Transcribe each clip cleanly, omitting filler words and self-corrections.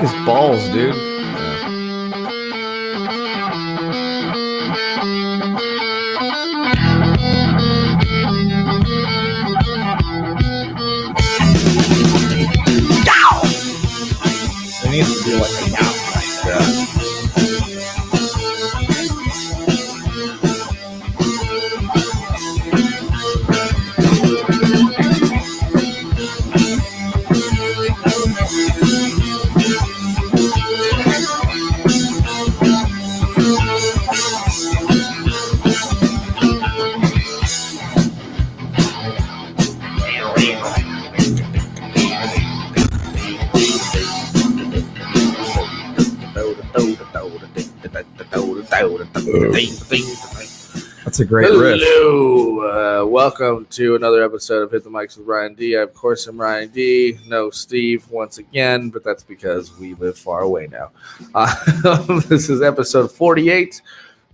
his balls, dude. It needs to be like a yow. Yeah. That's a great riff. Hello, welcome to another episode of Hit the Mics with Ryan D. Of course, I'm Ryan D. No Steve once again, but that's because we live far away now. This is episode 48,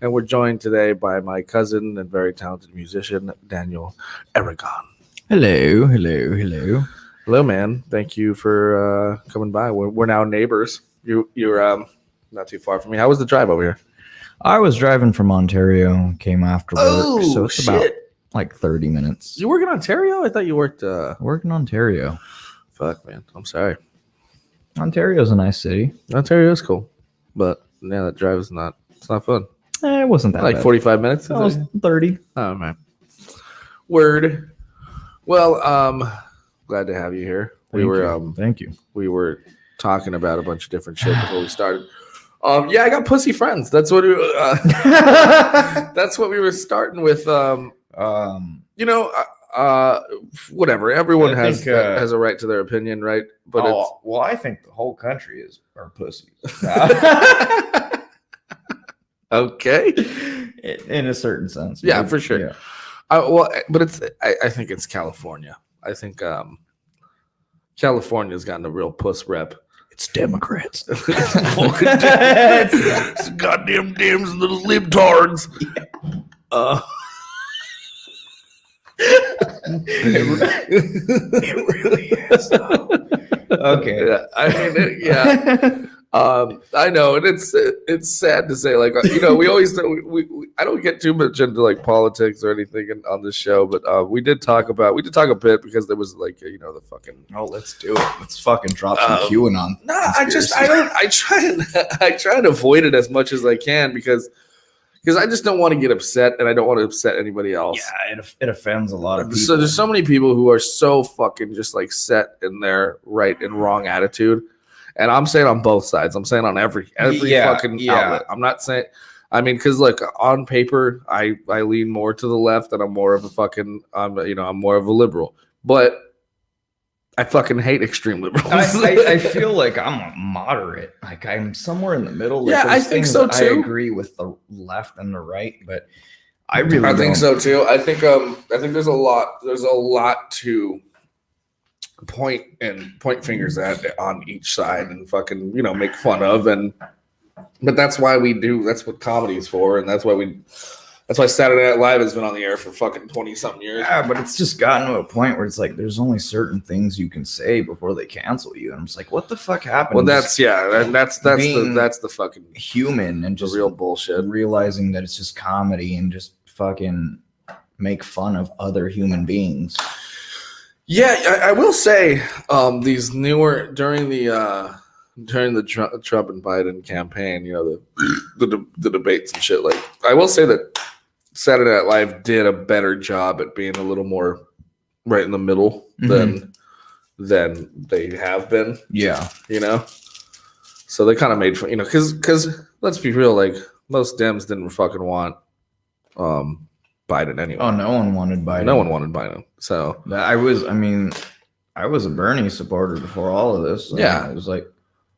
and we're joined today by my cousin and very talented musician, Daniel Aragon. Hello, hello, hello. Hello, man. Thank you for coming by. We're now neighbors. You're not too far from me. How was the drive over here? I was driving from Ontario, came after work, Oh, so it's about like 30 minutes. You work in Ontario? I thought you worked... Work in Ontario. Fuck, man. I'm sorry. Ontario's a nice city. Ontario is cool, but yeah, that drive is not. It's not fun. It wasn't that Like bad. 45 minutes. It was 30. Oh man. Word. Well, glad to have you here. Thank you. We were talking about a bunch of different shit before we started. Yeah, I got pussy friends. That's what that's what we were starting with. Whatever. Everyone has a right to their opinion, right? But well, I think the whole country are pussies. Okay. In a certain sense. Yeah, for sure. Yeah. I think it's California. I think California's gotten a real puss rep. It's Democrats. It's goddamn damn little libtards. Yeah. It really is. Okay. Yeah, I mean, yeah. I know, and it's sad to say, like, we always I don't get too much into like politics or anything on this show, but we did talk a bit because there was like the fucking. Oh, let's do it. Let's fucking drop some QAnon. No, I try and avoid it as much as I can because I just don't want to get upset, and I don't want to upset anybody else. Yeah, it offends a lot of people. So there's so many people who are so fucking just like set in their right and wrong attitude. And I'm saying on both sides. I'm saying on every fucking outlet. I'm not saying, because like on paper, I lean more to the left, and I'm more of a fucking, I'm more of a liberal. But I fucking hate extreme liberals. I feel like I'm a moderate. Like I'm somewhere in the middle. Like, yeah, I think so too. I agree with the left and the right, but I think so too. I think there's a lot to point fingers at on each side and fucking make fun of, but that's why we do. That's what comedy is for, and that's why Saturday Night Live has been on the air for fucking 20-something years. Yeah, but it's just gotten to a point where it's like there's only certain things you can say before they cancel you, and I'm just like, what the fuck happened? Well, that's the fucking human and just the real bullshit. Realizing that it's just comedy and just fucking make fun of other human beings. Yeah, I will say these newer during the Trump and Biden campaign, the debates and shit. Like, I will say that Saturday Night Live did a better job at being a little more right in the middle than they have been. Yeah, So they kind of made fun, because let's be real, like most Dems didn't fucking want Biden anyway. Oh, no one wanted Biden. No one wanted Biden. So I was a Bernie supporter before all of this. So yeah, it was like,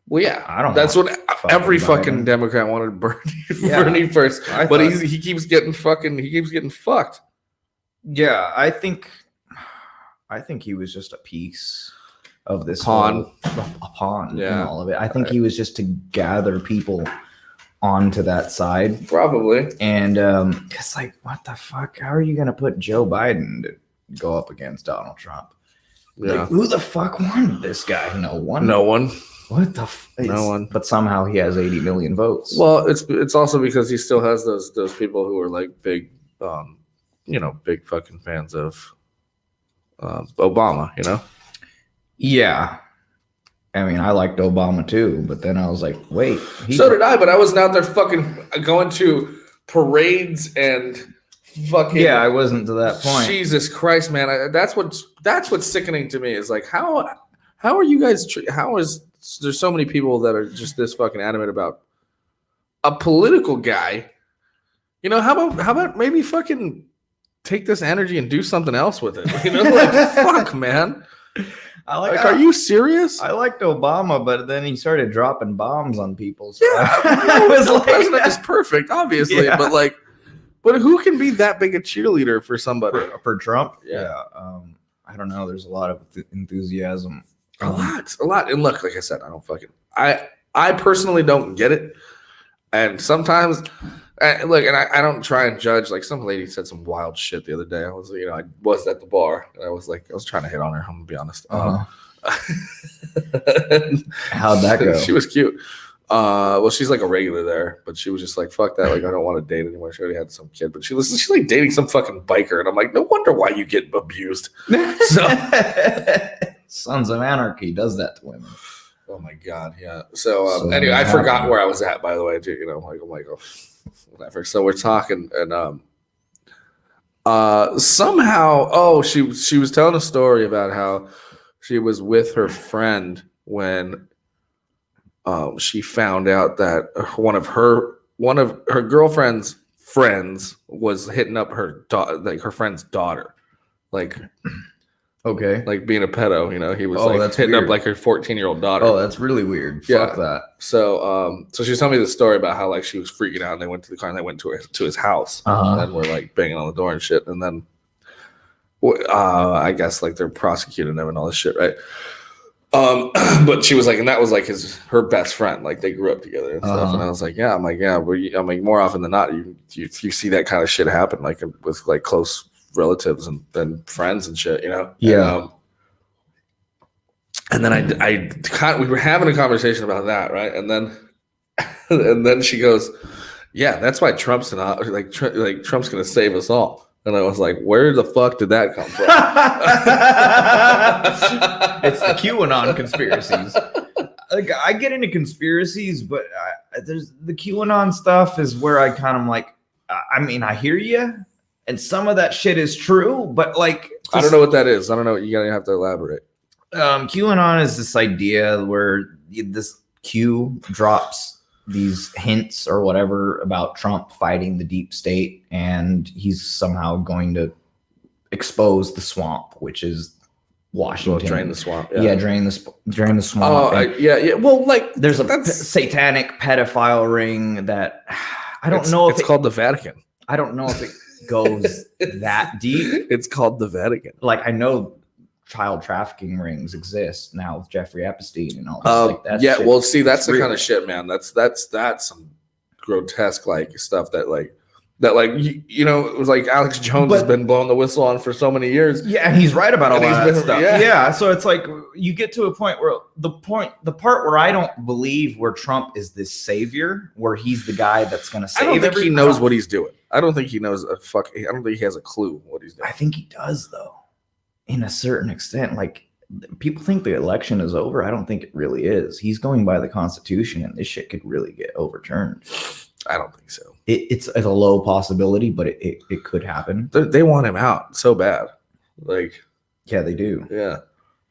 well, yeah, I don't. That's what every Biden. Fucking Democrat wanted Bernie first, but he keeps getting fucked. Yeah, I think he was just a piece of this pawn in all of it. I think he was just to gather people onto that side, probably. And it's like, what the fuck? How are you gonna put Joe Biden to go up against Donald Trump? Yeah. Like, who the fuck wanted this guy? No one. What the? No one. But somehow he has 80 million votes. Well, it's also because he still has those people who are like big, big fucking fans of Obama. You know. Yeah. I mean, I liked Obama too, but then I was like, wait. So did I, but I wasn't out there fucking going to parades and fucking. Yeah, I wasn't to that point. Jesus Christ, man! That's what's sickening to me is like how are you guys? How is there's so many people that are just this fucking adamant about a political guy? You know, how about maybe fucking take this energy and do something else with it? You know, like fuck, man. Are you serious? I liked Obama, but then he started dropping bombs on people. So yeah, I was the like, president is perfect, obviously, yeah. but who can be that big a cheerleader for somebody? For Trump? Yeah. I don't know. There's a lot of enthusiasm. A lot. And look, like I said, I personally don't get it. And sometimes, I don't try and judge. Like some lady said some wild shit the other day. I was at the bar, and I was trying to hit on her. I'm gonna be honest. How'd that go? She was cute. Well, she's like a regular there, but she was just like, fuck that. Like, I don't want to date anymore. She already had some kid, but she's like dating some fucking biker. And I'm like, no wonder why you get abused. So, Sons of Anarchy does that to women. Oh my God. Yeah. So anyway, I forgot where I was at, by the way, too, you know, like, I'm like, oh, whatever. So we're talking and, somehow, she was telling a story about how she was with her friend when she found out that one of her girlfriend's friends was hitting up her her friend's daughter, like being a pedo. You know, he was hitting up like her 14-year-old daughter. Oh, that's really weird. Fuck that. So she was telling me the story about how like she was freaking out and they went to the car and they went to his house and then we're like banging on the door and shit and then I guess like they're prosecuting him and all this shit, right? But she was like, and that was like her best friend, like they grew up together and stuff. And I was like, yeah, I'm like, more often than not, you see that kind of shit happen, like with like close relatives and friends and shit, you know? Yeah. And then we were having a conversation about that, right? And then she goes, yeah, that's why Trump's not like Trump's gonna save us all. And I was like, where the fuck did that come from? It's the QAnon conspiracies. Like, I get into conspiracies, but there's the QAnon stuff is where I kind of like, I mean, I hear you, and some of that shit is true, but like, I don't know what that is. I don't know. You gotta have to elaborate. QAnon is this idea where this Q drops these hints or whatever about Trump fighting the deep state, and he's somehow going to expose the swamp, which is Washington. Drain the swamp. Yeah, drain the swamp. Oh, yeah. Well, like there's a satanic pedophile ring that I don't know if it's called the Vatican. I don't know if it goes that deep. It's called the Vatican. Like, I know child trafficking rings exist now with Jeffrey Epstein and all this. Like that. Yeah, shit. well, see, that's the real. kind of shit, man. That's some grotesque like stuff that you know, it was like Alex Jones has been blowing the whistle on for so many years. Yeah, and he's right about all that stuff. Yeah, so it's like you get to a point where the part where I don't believe where Trump is this savior, where he's the guy that's going to save. I don't think he knows what he's doing. I don't think he knows I don't think he has a clue what he's doing. I think he does, though, in a certain extent. Like, people think the election is over. I don't think it really is. He's going by the Constitution, and this shit could really get overturned. I don't think so. It's a low possibility, but it could happen. They want him out so bad. Like, yeah, they do. Yeah,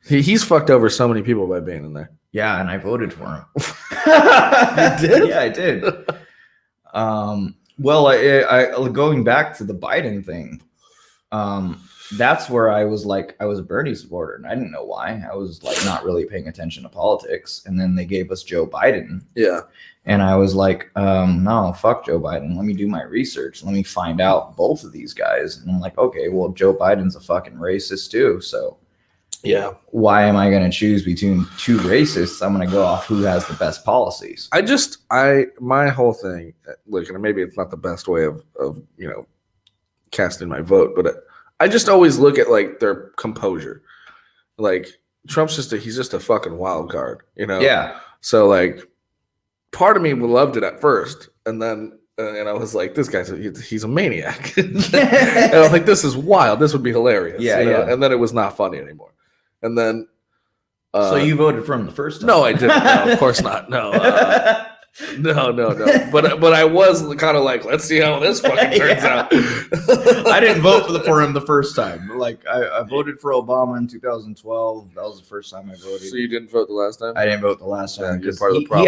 he's fucked over so many people by being in there. Yeah, and I voted for him. You did? Yeah, I did. Well, I going back to the Biden thing. That's where I was like, I was a Bernie supporter, and I didn't know why. I was like not really paying attention to politics, and then they gave us Joe Biden. Yeah. And I was like, no, fuck Joe Biden. Let me do my research. Let me find out both of these guys. And I'm like, okay, well, Joe Biden's a fucking racist too. So yeah, why am I going to choose between two racists? I'm going to go off who has the best policies. My whole thing, look, and maybe it's not the best way of you know, casting my vote, but I just always look at like their composure. Like, Trump's he's just a fucking wild card, you know? Yeah. like part of me loved it at first, and then and I was like, this guy's he's a maniac. And I was like, this is wild. This would be hilarious. Yeah, yeah. And then it was not funny anymore. And then so you voted for him the first time? No, I didn't. No, of course not. No. No. But I was kind of like, let's see how this fucking turns out. I didn't vote for him the first time. Like I voted for Obama in 2012. That was the first time I voted. So you didn't vote the last time? I didn't vote the last time because part of the problem.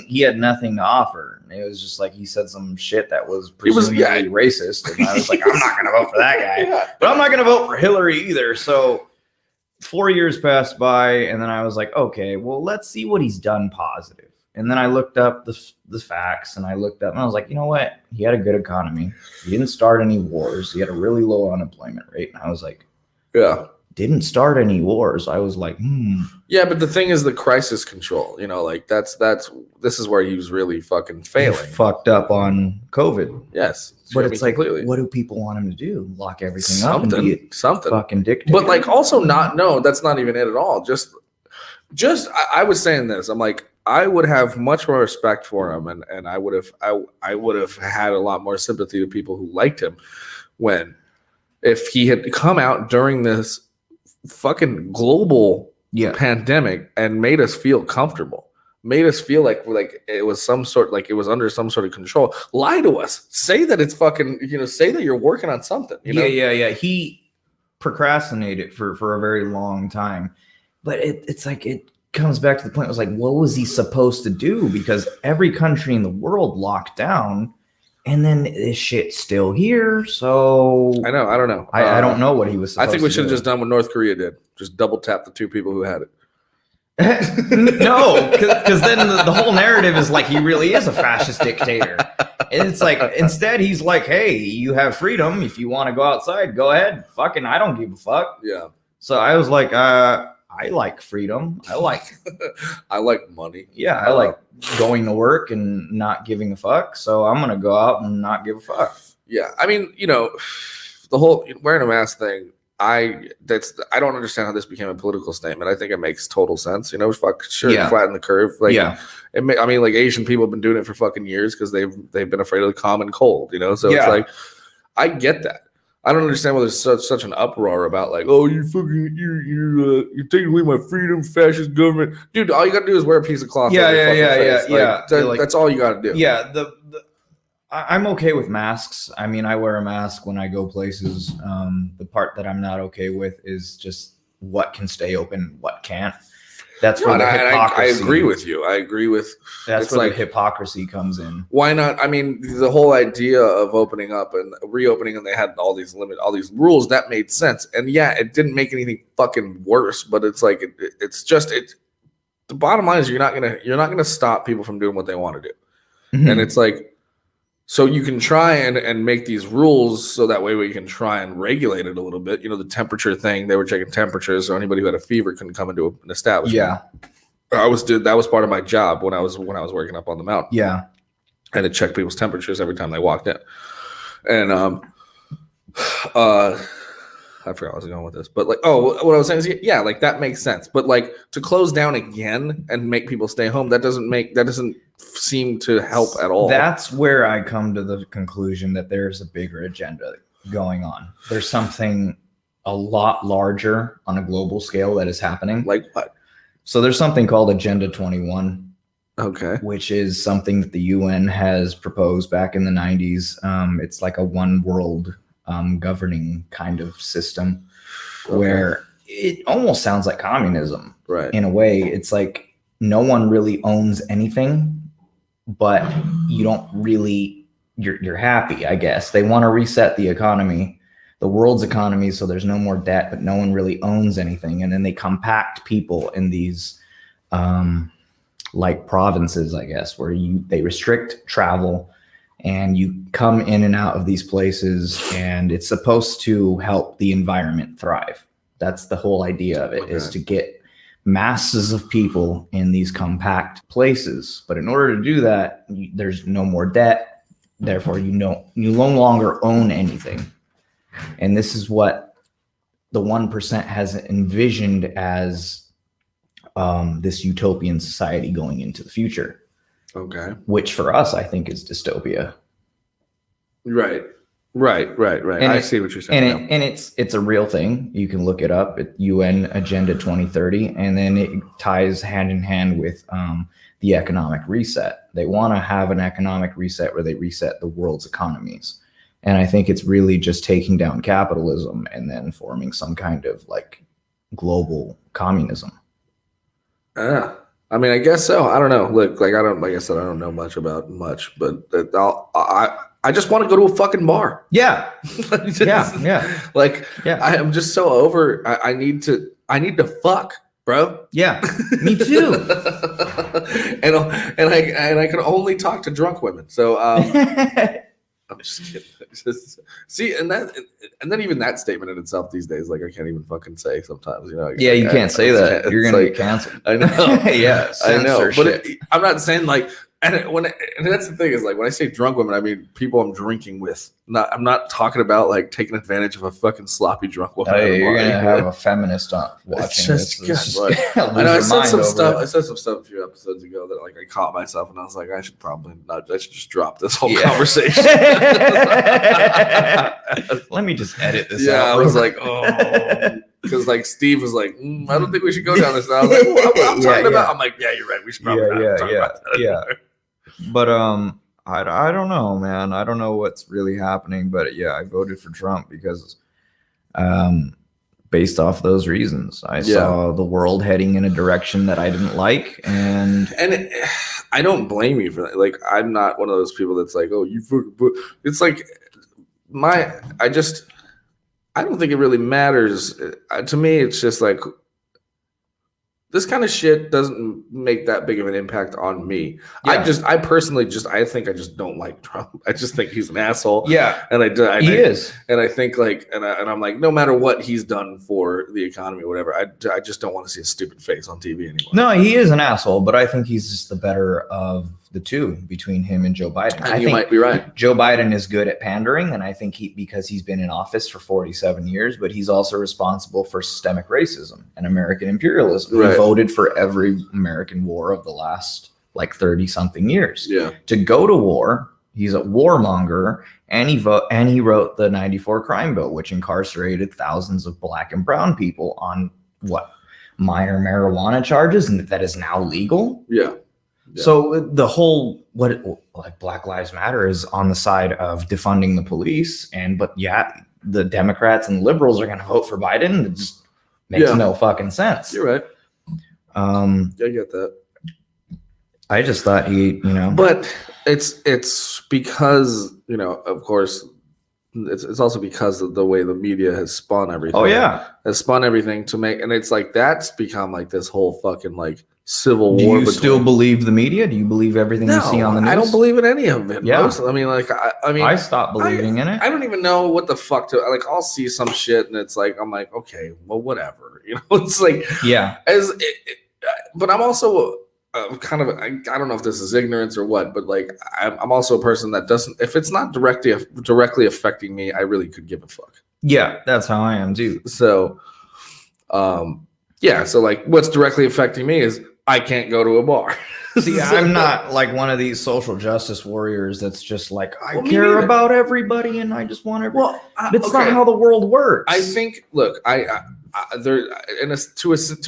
He had nothing to offer. It was just like he said some shit that was presumably racist, and I was like, I'm not gonna vote for that guy. Yeah. But I'm not gonna vote for Hillary either. So 4 years passed by, and then I was like, okay, well, let's see what he's done positive. And then I looked up the facts, and I looked up, and I was like, you know what? He had a good economy. He didn't start any wars. He had a really low unemployment rate. And I was like, yeah, didn't start any wars. I was like, Yeah, but the thing is the crisis control. Like this is where he was really fucking failing. He fucked up on COVID. Yes. But it's like, what do people want him to do? Lock everything up and be something fucking dictator? But like also that's not even it at all. Just I was saying this. I'm like, I would have much more respect for him, and I would have had a lot more sympathy to people who liked him if he had come out during this fucking global pandemic and made us feel comfortable, made us feel like it was it was under some sort of control. Lie to us, say that it's fucking, say that you're working on something. Yeah. He procrastinated for a very long time, but it's like it comes back to the point. It was like, what was he supposed to do? Because every country in the world locked down, and then this shit's still here. So I don't know. I don't know what he was supposed to do. I think we should have just done what North Korea did. Just double tap the two people who had it. No, because then the whole narrative is like he really is a fascist dictator. And it's like, instead he's like, hey, you have freedom. If you want to go outside, go ahead. Fucking, I don't give a fuck. Yeah. So I was like, I like freedom. I like money. Yeah, I like going to work and not giving a fuck. So I'm gonna go out and not give a fuck. Yeah, I mean, the whole wearing a mask thing. I don't understand how this became a political statement. I think it makes total sense. Flatten the curve. Like Asian people have been doing it for fucking years because they've been afraid of the common cold. So it's like, I get that. I don't understand why there's such an uproar about like, oh, you're taking away my freedom, fascist government, dude. All you got to do is wear a piece of cloth. Yeah. That's all you got to do. Yeah, I'm okay with masks. I mean, I wear a mask when I go places. The part that I'm not okay with is just what can stay open, what can't. That's where the hypocrisy. I agree with you. I agree with. That's where the hypocrisy comes in. Why not? I mean, the whole idea of opening up and reopening, and they had all these rules that made sense. And yeah, it didn't make anything fucking worse. But it's like it's just. The bottom line is you're not gonna stop people from doing what they want to do, and it's like. So you can try and make these rules so that way we can try and regulate it a little bit. The temperature thing, they were checking temperatures, so anybody who had a fever couldn't come into an establishment. Yeah. That was part of my job when I was working up on the mountain. Yeah. I had to check people's temperatures every time they walked in. And I forgot where I was going with this, but what I was saying is, yeah, like that makes sense. But like to close down again and make people stay home, that doesn't seem to help at all. That's where I come to the conclusion that there's a bigger agenda going on. There's something a lot larger on a global scale that is happening. Like what? So there's something called Agenda 21. Okay. Which is something that the UN has proposed back in the 90s. It's like a one world governing kind of system where it almost sounds like communism. Right. In a way, it's like no one really owns anything, but you don't really, you're happy, I guess. They want to reset the economy, the world's economy, so there's no more debt, but no one really owns anything. And then they compact people in these like provinces, I guess, where they restrict travel and you come in and out of these places, and it's supposed to help the environment thrive. That's the whole idea of it, is to get masses of people in these compact places. But in order to do that, there's no more debt. Therefore, you no longer own anything. And this is what the 1% has envisioned as this utopian society going into the future. Okay. Which for us, I think, is dystopia. Right. And I see what you're saying. And it's a real thing. You can look it up at UN Agenda 2030, and then it ties hand in hand with the economic reset. They want to have an economic reset where they reset the world's economies. And I think it's really just taking down capitalism and then forming some kind of like global communism. I mean, I guess so. I don't know. Look, like I said, I don't know much about much, but I just want to go to a fucking bar. Yeah. Yeah. Like, I am just so over. I need to fuck, bro. Yeah. Me too. and I can only talk to drunk women. So I'm just kidding. See, and then even that statement in itself these days, like I can't even fucking say sometimes, you know. Yeah, you can't say that. You're gonna get canceled. I know. Yeah, I know. But I'm not saying like, and that's the thing is like when I say drunk women, I mean people I'm drinking with. I'm not talking about like taking advantage of a fucking sloppy drunk woman. Oh, yeah, you're gonna have a feminist on watching this. I know I said some stuff. I said some stuff a few episodes ago that like I caught myself and I was like, I should probably not. I should just drop this whole conversation. Let me just edit this out. Yeah, I was like, oh. Because like Steve was like, I don't think we should go down this. And I was like, well, I'm talking about. I'm like, yeah, you're right. We should probably not talk about that. Yeah. But I don't know, man. I don't know what's really happening. But yeah, I voted for Trump because based off those reasons, I saw the world heading in a direction that I didn't like, and I don't blame you for that. Like, I'm not one of those people that's like, oh, you. It's like I don't think it really matters. To me, it's just like this kind of shit doesn't make that big of an impact on me. Yeah. I personally I think I just don't like Trump. I just think he's an asshole. Yeah. And he is. And I think like, and I'm like, no matter what he's done for the economy or whatever, I just don't want to see a stupid face on TV anymore. No, he is an asshole, but I think he's just the better of the two between him and Joe Biden. And you might be right. Joe Biden is good at pandering, and I think because he's been in office for 47 years, but he's also responsible for systemic racism and American imperialism. Right. He voted for every American war of the last like 30 something years. Yeah. To go to war, he's a warmonger, and he wrote the 94 crime bill, which incarcerated thousands of black and brown people on minor marijuana charges, and that is now legal. Yeah. Yeah. So the whole Black Lives Matter is on the side of defunding the police, but the Democrats and liberals are going to vote for Biden. It just makes no fucking sense. You're right. I get that. I just thought but it's because of course it's also because of the way the media has spun everything. Oh yeah, has spun everything to make, and it's like that's become like this whole fucking like civil war. Do you still believe the media? Do you believe everything you see on the news? I don't believe in any of it. Yeah. I mean, like, I stopped believing in it. I don't even know what the fuck to like. I'll see some shit and it's like, I'm like, okay, well, whatever. It's like, yeah. But I'm also kind of, I don't know if this is ignorance or what, but like, I'm also a person that doesn't, if it's not directly affecting me, I really could give a fuck. Yeah, that's how I am too. So, so like, what's directly affecting me is I can't go to a bar. See, I'm not like one of these social justice warriors that's just like, I care about everybody and I just want everybody. Well, it's not how the world works. I think, look, to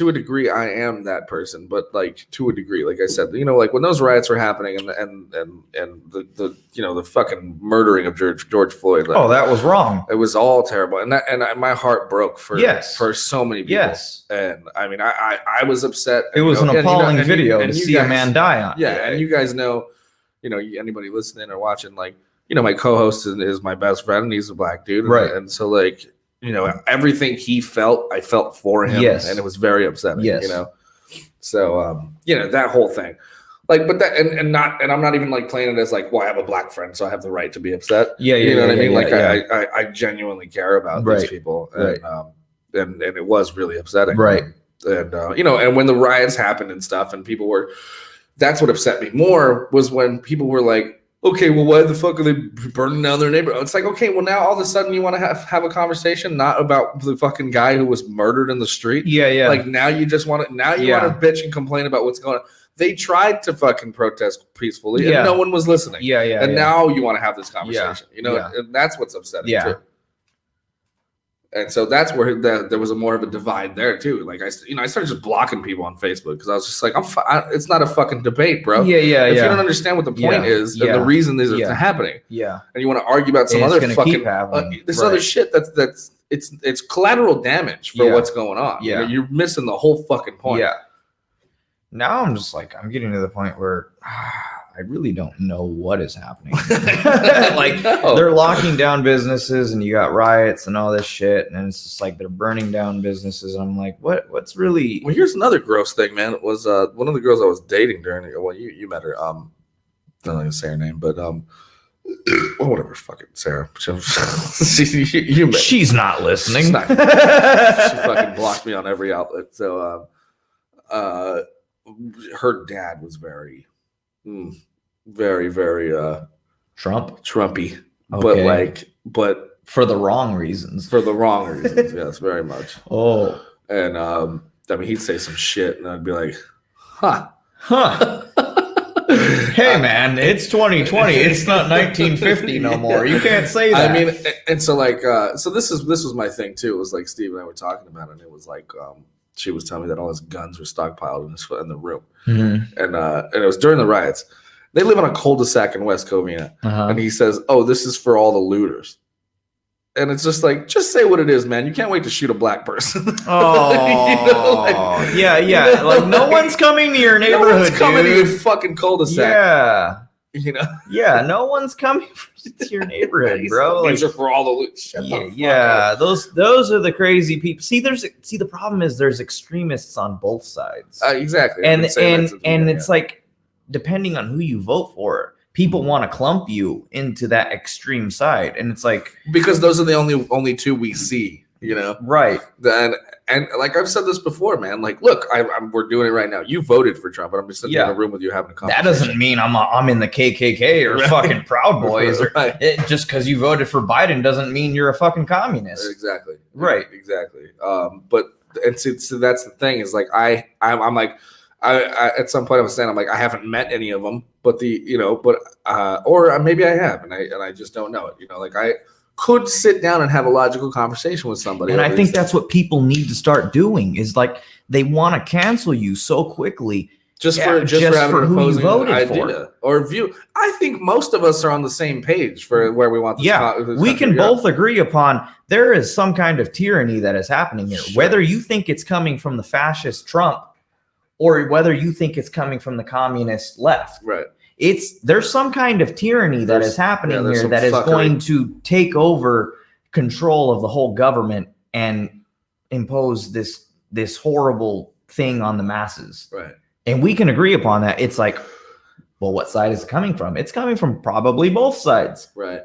a degree, I am that person, but like to a degree, like I said, like when those riots were happening and the the fucking murdering of George Floyd. Like, that was wrong. It was all terrible, and my heart broke for so many people. Yes, and I mean, I was upset. It was an appalling video to see a man die on. Yeah, and you guys know, anybody listening or watching, like, my co-host is my best friend. And he's a black dude, right? And so like. Everything he felt, I felt for him, and it was very upsetting. So that whole thing, like, but that and I'm not even like playing it as like, well, I have a black friend, so I have the right to be upset. Yeah, you know what I mean? Yeah, I genuinely care about these people, and it was really upsetting, right? And and when the riots happened and stuff, and people were, that's what upset me more was when people were like, okay, well, why the fuck are they burning down their neighborhood? It's like, okay, well, now all of a sudden you want to have a conversation not about the fucking guy who was murdered in the street. Yeah. Like now you just want to want to bitch and complain about what's going on. They tried to fucking protest peacefully, and no one was listening. And now you want to have this conversation. And that's what's upsetting too. And so that's where there was more of a divide there too. Like I started just blocking people on Facebook because I was just like, it's not a fucking debate, bro. If you don't understand what the point is and the reason these are happening, and you want to argue about some other fucking other shit it's collateral damage for what's going on. You're missing the whole fucking point. Now I'm just like, I'm getting to the point where I really don't know what is happening. They're locking down businesses and you got riots and all this shit. And it's just like, they're burning down businesses. And I'm like, what's really. Well, here's another gross thing, man. It was one of the girls I was dating you met her. I'm not going to say her name, but whatever, fucking Sarah. She's not listening. She fucking blocked me on every outlet. So, her dad was very, very Trumpy, but for the wrong reasons. Yes, very much. Oh, and he'd say some shit, and I'd be like, huh. Hey man, it's 2020. It's not 1950 no more. You can't say that. I mean, and so so this was my thing too. It was like Steve and I were talking about it, and it was like she was telling me that all his guns were stockpiled in the room, and it was during the riots. They live on a cul-de-sac in West Covina, and he says, "Oh, this is for all the looters." And it's just like, just say what it is, man. You can't wait to shoot a black person. Oh, yeah. Like no one's coming to your neighborhood. No one's coming to your fucking cul-de-sac. Yeah. No one's coming to your neighborhood, bro. These are for all the loot. Those are the crazy people. See, the problem is there's extremists on both sides. Exactly. And it's like, depending on who you vote for, people want to clump you into that extreme side, and it's like, because those are the only two we see, right? And like I've said this before, man. Like, look, we're doing it right now. You voted for Trump, but I'm just sitting in a room with you having a conversation. That doesn't mean I'm in the KKK or fucking Proud Boys, or just because you voted for Biden doesn't mean you're a fucking communist. Exactly. Right. Exactly. But so that's the thing is like I'm like. I at some point I was saying I'm like I haven't met any of them, but or maybe I have, and I just don't know it. Like I could sit down and have a logical conversation with somebody. And I think that's what people need to start doing is like they want to cancel you so quickly just for having who you voted idea or view. I think most of us are on the same page for where we want this. We can both agree upon there is some kind of tyranny that is happening here, whether you think it's coming from the fascist Trump or whether you think it's coming from the communist left. Right. There's some kind of tyranny that is happening here that is going to take over control of the whole government and impose this horrible thing on the masses. Right. And we can agree upon that. It's like, well, what side is it coming from? It's coming from probably both sides. Right.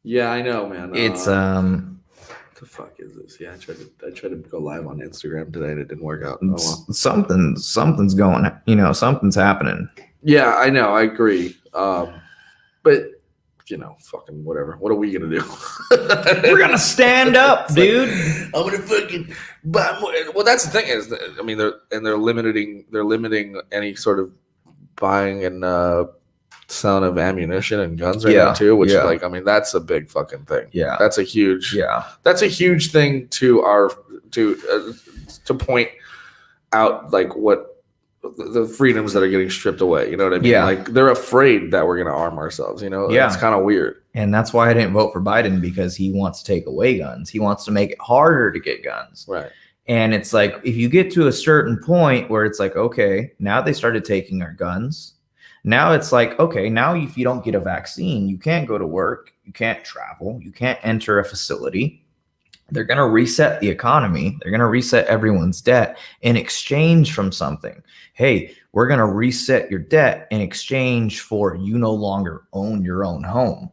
Yeah, I know, man. It's the fuck is this? Yeah, I tried to go live on Instagram today and it didn't work out. Something's going, something's happening. Yeah, I know, I agree. But fucking whatever. What are we gonna do? We're gonna stand up, dude. I'm gonna fucking buy more. Well, that's the thing is, I mean, they're limiting any sort of buying and selling of ammunition and guns right now too, which like, I mean, that's a big fucking thing. Yeah, that's a huge thing to point out like what the freedoms that are getting stripped away. You know what I mean? Yeah, like they're afraid that we're gonna arm ourselves. It's kind of weird. And that's why I didn't vote for Biden, because he wants to take away guns. He wants to make it harder to get guns. Right. And it's like, if you get to a certain point where it's like, okay, now they started taking our guns. Now it's like, okay, now if you don't get a vaccine, you can't go to work, you can't travel, you can't enter a facility. They're going to reset the economy. They're going to reset everyone's debt in exchange from something. Hey, we're going to reset your debt in exchange for you no longer own your own home.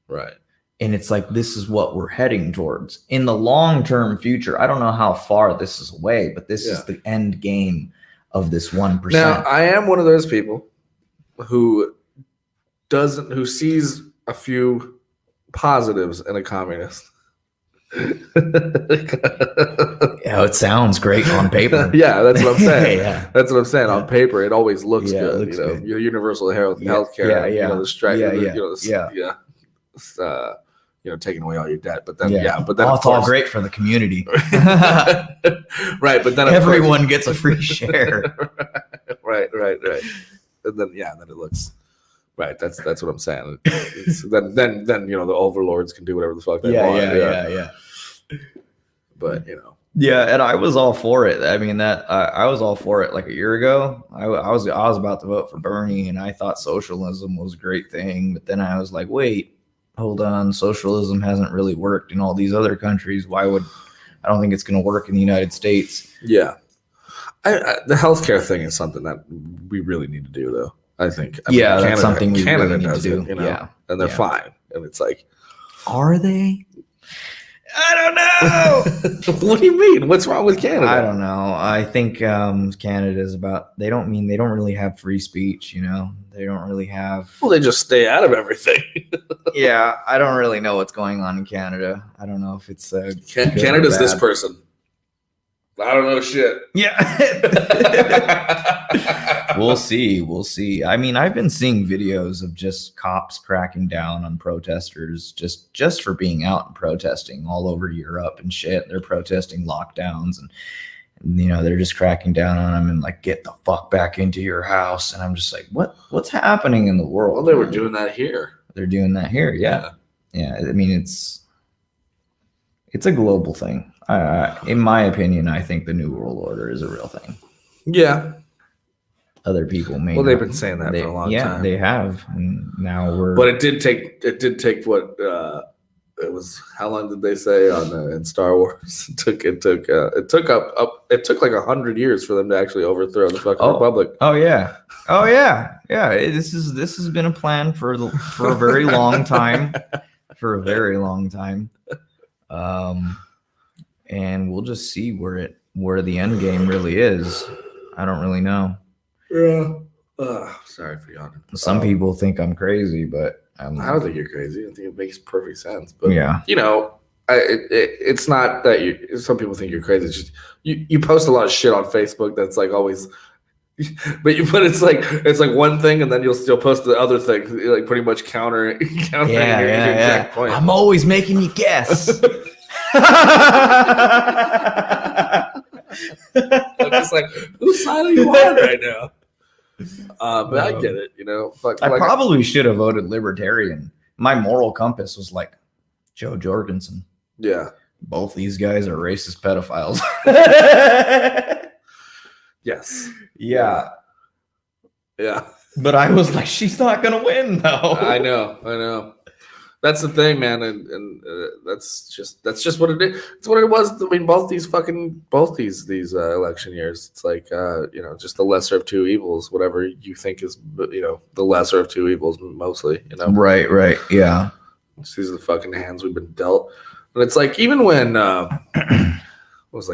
Right. And it's like, this is what we're heading towards in the long-term future. I don't know how far this is away, but this is the end game of this 1%. Now, I am one of those people who sees a few positives in a communist. Yeah, it sounds great on paper. Yeah, that's what I'm saying. Yeah. That's what I'm saying. On paper, it always looks Yeah, it good. looks good. Your universal health Yeah, healthcare. yeah, You know, yeah. the strike. Yeah, You yeah, know, taking away all your debt. But then, but then, oh, of it's all course, great for the community. right? But then, of Everyone course, gets a free share. right. And then, then it looks right. That's what I'm saying. Then the overlords can do whatever the fuck they want. Yeah. But Yeah, and I was all for it. I mean, I was all for it like a year ago. I was about to vote for Bernie, and I thought socialism was a great thing. But then I was like, wait, hold on, socialism hasn't really worked in all these other countries. I don't think it's going to work in the United States. Yeah, the healthcare thing is something that we really need to do, though. I think. That's something we Canada really need does to do. It, and they're fine. And it's like, are they? I don't know. What do you mean? What's wrong with Canada? I don't know. I think Canada is about. They don't really have free speech. They don't really have. Well, they just stay out of everything. Yeah, I don't really know what's going on in Canada. I don't know if it's Canada's this person. I don't know shit. Yeah. We'll see. I mean, I've been seeing videos of just cops cracking down on protesters just for being out and protesting all over Europe and shit. They're protesting lockdowns and they're just cracking down on them and like, get the fuck back into your house. And I'm just like, what's happening in the world? Well, they were doing that here. They're doing that here. Yeah. I mean, it's a global thing. In my opinion, I think the New World Order is a real thing. Yeah. Other people may. Well, they've been saying that for a long time. Yeah, they have. And now But it did take what it was. How long did they say in Star Wars? It took like 100 years for them to actually overthrow the fucking Republic. Oh yeah. This has been a plan for a very long time. For a very long time. And we'll just see where the end game really is. I don't really know. Yeah. Sorry for yawning. Some people think I'm crazy, but I don't think you're crazy. I think it makes perfect sense. But yeah, it's not that some people think you're crazy. It's just you post a lot of shit on Facebook that's like always. But it's like one thing, and then you'll still post the other thing, like pretty much countering your exact point. I'm always making you guess. I'm just like, whose side are you on right now? But I get it, I probably should have voted libertarian. My moral compass was like Joe Jorgensen. Yeah, both these guys are racist pedophiles. Yes. Yeah. But I was like, she's not gonna win, though. I know. That's the thing, man, and that's just what it is. It's what it was. I mean, both these election years. It's like just the lesser of two evils. Whatever you think is the lesser of two evils, mostly. Right. Yeah. These are the fucking hands we've been dealt, and it's like even when.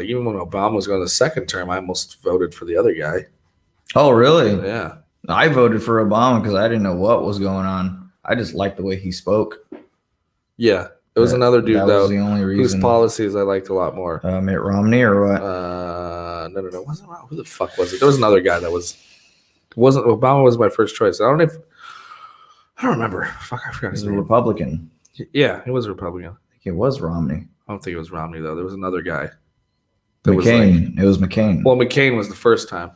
Even when Obama was going the second term, I almost voted for the other guy. Oh, really? Yeah. I voted for Obama because I didn't know what was going on. I just liked the way he spoke. Yeah. It was another dude, that though, was the only reason. whose policies I liked a lot more. Mitt Romney or what? No. Wasn't Romney. Who the fuck was it? There was another guy that wasn't Obama was my first choice. I don't remember. Fuck, I forgot his name. He was a Republican. Yeah, he was a Republican. I think it was Romney. I don't think it was Romney, though. There was another guy. McCain. It was McCain. Well, McCain was the first time.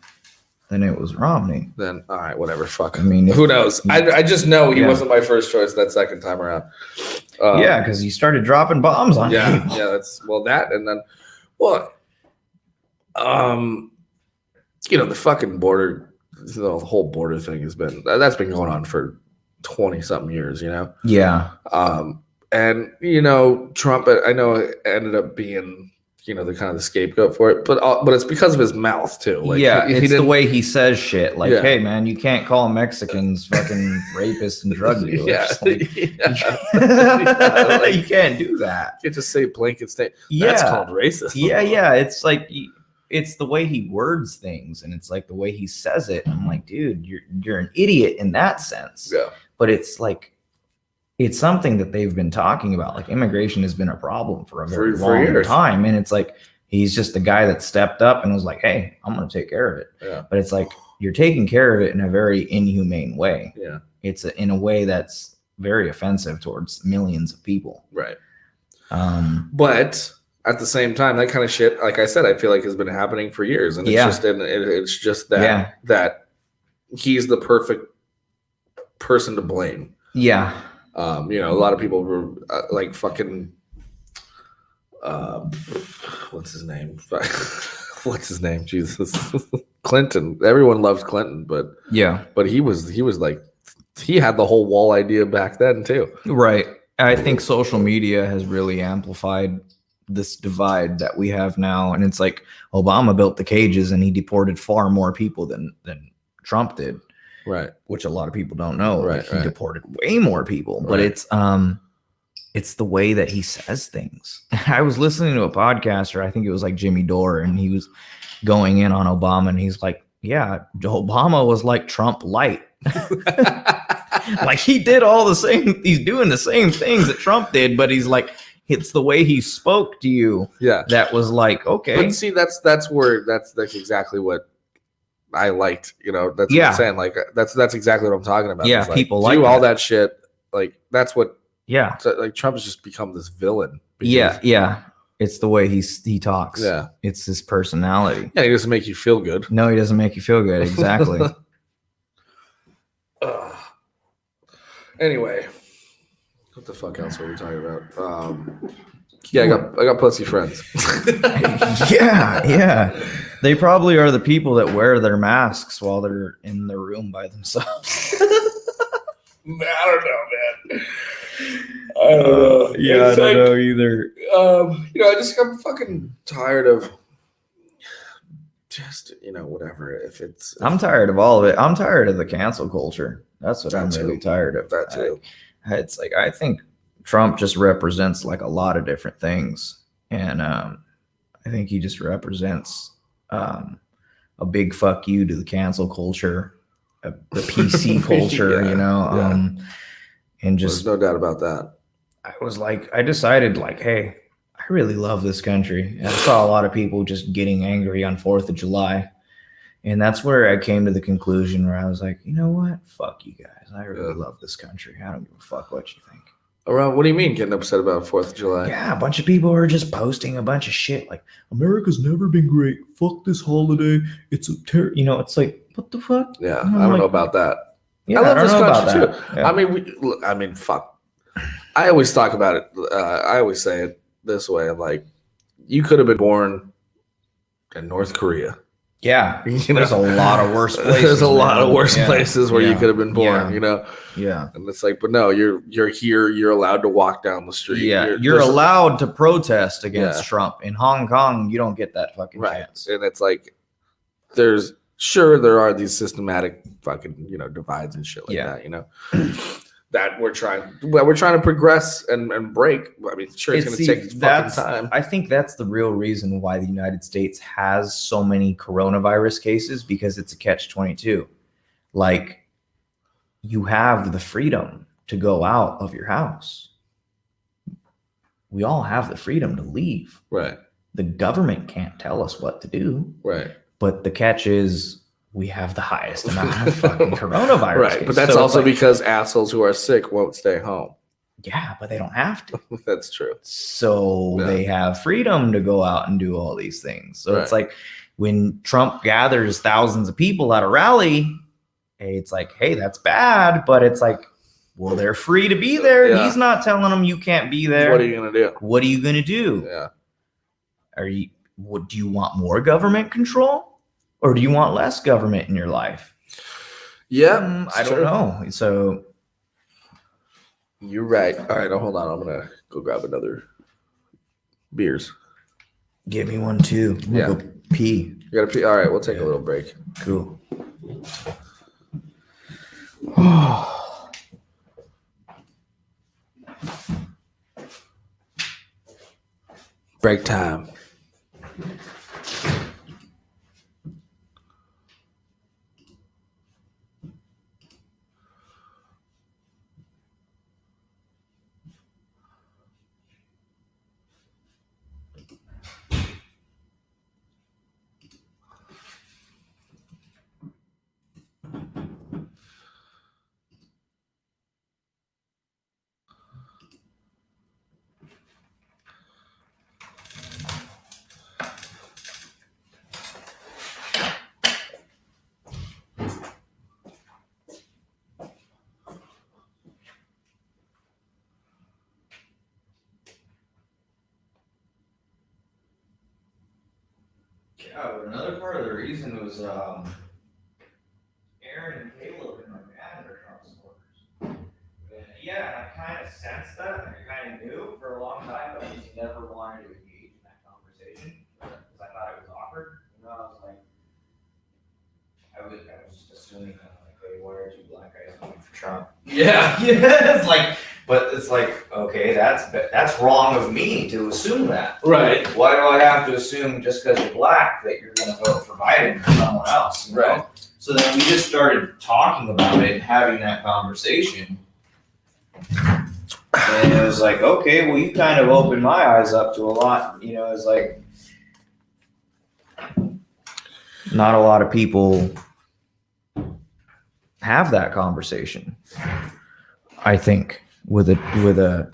Then it was Romney. Then, all right, whatever. Fuck. I mean, who knows? I just know he wasn't my first choice that second time around. Because he started dropping bombs on people. Yeah, that, and then, the fucking border, the whole border thing that's been going on for 20-something years, Yeah. And Trump, I know, ended up being the kind of the scapegoat for it, but it's because of his mouth too. Like, it's the way he says shit. Like, hey man, you can't call Mexicans fucking rapists and drug dealers. You can't do that. You can't just say blanket state. That's called racist. Yeah. It's like it's the way he words things, and it's like the way he says it. I'm like, dude, you're an idiot in that sense. Yeah. But it's like, it's something that they've been talking about. Like immigration has been a problem for a very long years. time, and it's like he's just the guy that stepped up and was like, hey, I'm going to take care of it. Yeah. But it's like you're taking care of it in a very inhumane way. Yeah. It's in a way that's very offensive towards millions of people. Right. But at the same time, that kind of shit, like I said, I feel like has been happening for years, and it's just that he's the perfect person to blame. Yeah. A lot of people were like fucking. What's his name? What's his name? Jesus, Clinton. Everyone loved Clinton, but he was like, he had the whole wall idea back then too. Right. I think social media has really amplified this divide that we have now. And it's like Obama built the cages and he deported far more people than Trump did. Right. Which a lot of people don't know. Right. Like he deported way more people. But it's the way that he says things. I was listening to a podcaster, I think it was like Jimmy Dore, and he was going in on Obama, and he's like, yeah, Obama was like Trump light. Like he did he's doing the same things that Trump did, but he's like, it's the way he spoke to you. Yeah. That was like, okay. But see, that's exactly what I liked. That's what I'm saying. Like that's exactly what I'm talking about. Yeah. Like, people like all that shit. Like that's what. Yeah. So, like Trump has just become this villain. Yeah. It's the way he talks. Yeah. It's his personality. Yeah. He doesn't make you feel good. No, he doesn't make you feel good. Exactly. Anyway, what the fuck else were we talking about? Yeah, I got pussy friends. Yeah. They probably are the people that wear their masks while they're in their room by themselves. I don't know, man. I don't know. Yeah, I don't know either. I'm fucking tired of just, whatever. If I'm tired of all of it. I'm tired of the cancel culture. That's what I'm really tired of. That too. It's like, I think Trump just represents like a lot of different things. And I think he just represents a big fuck you to the cancel culture, the PC culture, and just. There's no doubt about that. I decided like, hey, I really love this country. And I saw a lot of people just getting angry on 4th of July. And that's where I came to the conclusion where I was like, you know what? Fuck you guys. I really love this country. I don't give a fuck what you think. What do you mean getting upset about 4th of July? Yeah, a bunch of people are just posting a bunch of shit like, America's never been great. Fuck this holiday. It's it's like, what the fuck? Yeah, I don't know about that. Yeah, I love this country too. Yeah. I mean, fuck. I always talk about it. I always say it this way. I'm like, you could have been born in North Korea. Yeah, there's a lot of worse places. There's a lot of worse places where you could have been born, Yeah. And it's like, but no, you're here. You're allowed to walk down the street. Yeah, you're allowed to protest against Trump. In Hong Kong, you don't get that fucking chance. And it's like, there are these systematic fucking, divides and shit like that, that we're trying to progress and break. I mean, sure, it's going to take fucking time. I think that's the real reason why the United States has so many coronavirus cases, because it's a catch-22. Like, you have the freedom to go out of your house. We all have the freedom to leave. Right. The government can't tell us what to do. Right. But the catch is, we have the highest amount of fucking coronavirus. Right. But that's also because assholes who are sick won't stay home. Yeah, but they don't have to. That's true. So they have freedom to go out and do all these things. So it's like when Trump gathers thousands of people at a rally, it's like, hey, that's bad. But it's like, well, they're free to be there. Yeah. He's not telling them you can't be there. What are you going to do? What are you going to do? Yeah. Do you want more government control? Or do you want less government in your life? Yeah, I don't know. So you're right. All right, hold on. I'm gonna go grab another beers. Give me one too. Yeah. Go pee. You gotta pee. All right, we'll take a little break. Cool. Break time. Yeah, but another part of the reason was Aaron and Caleb in my band are Trump supporters. Yeah, I kind of sensed that. I kind of knew for a long time, but I just never wanted to engage in that conversation because I thought it was awkward. You know, I was like, I was just assuming that, like, hey, why are two black guys voting for Trump? Yeah. Yeah, it's like, but it's like, okay, that's wrong of me to assume that. Right. Why do I have to assume just because you're black that you're going to vote for Biden or someone else? You know? Right. So then we just started talking about it and having that conversation. And it was like, okay, well, you kind of opened my eyes up to a lot. You know, it's like not a lot of people have that conversation. I think with a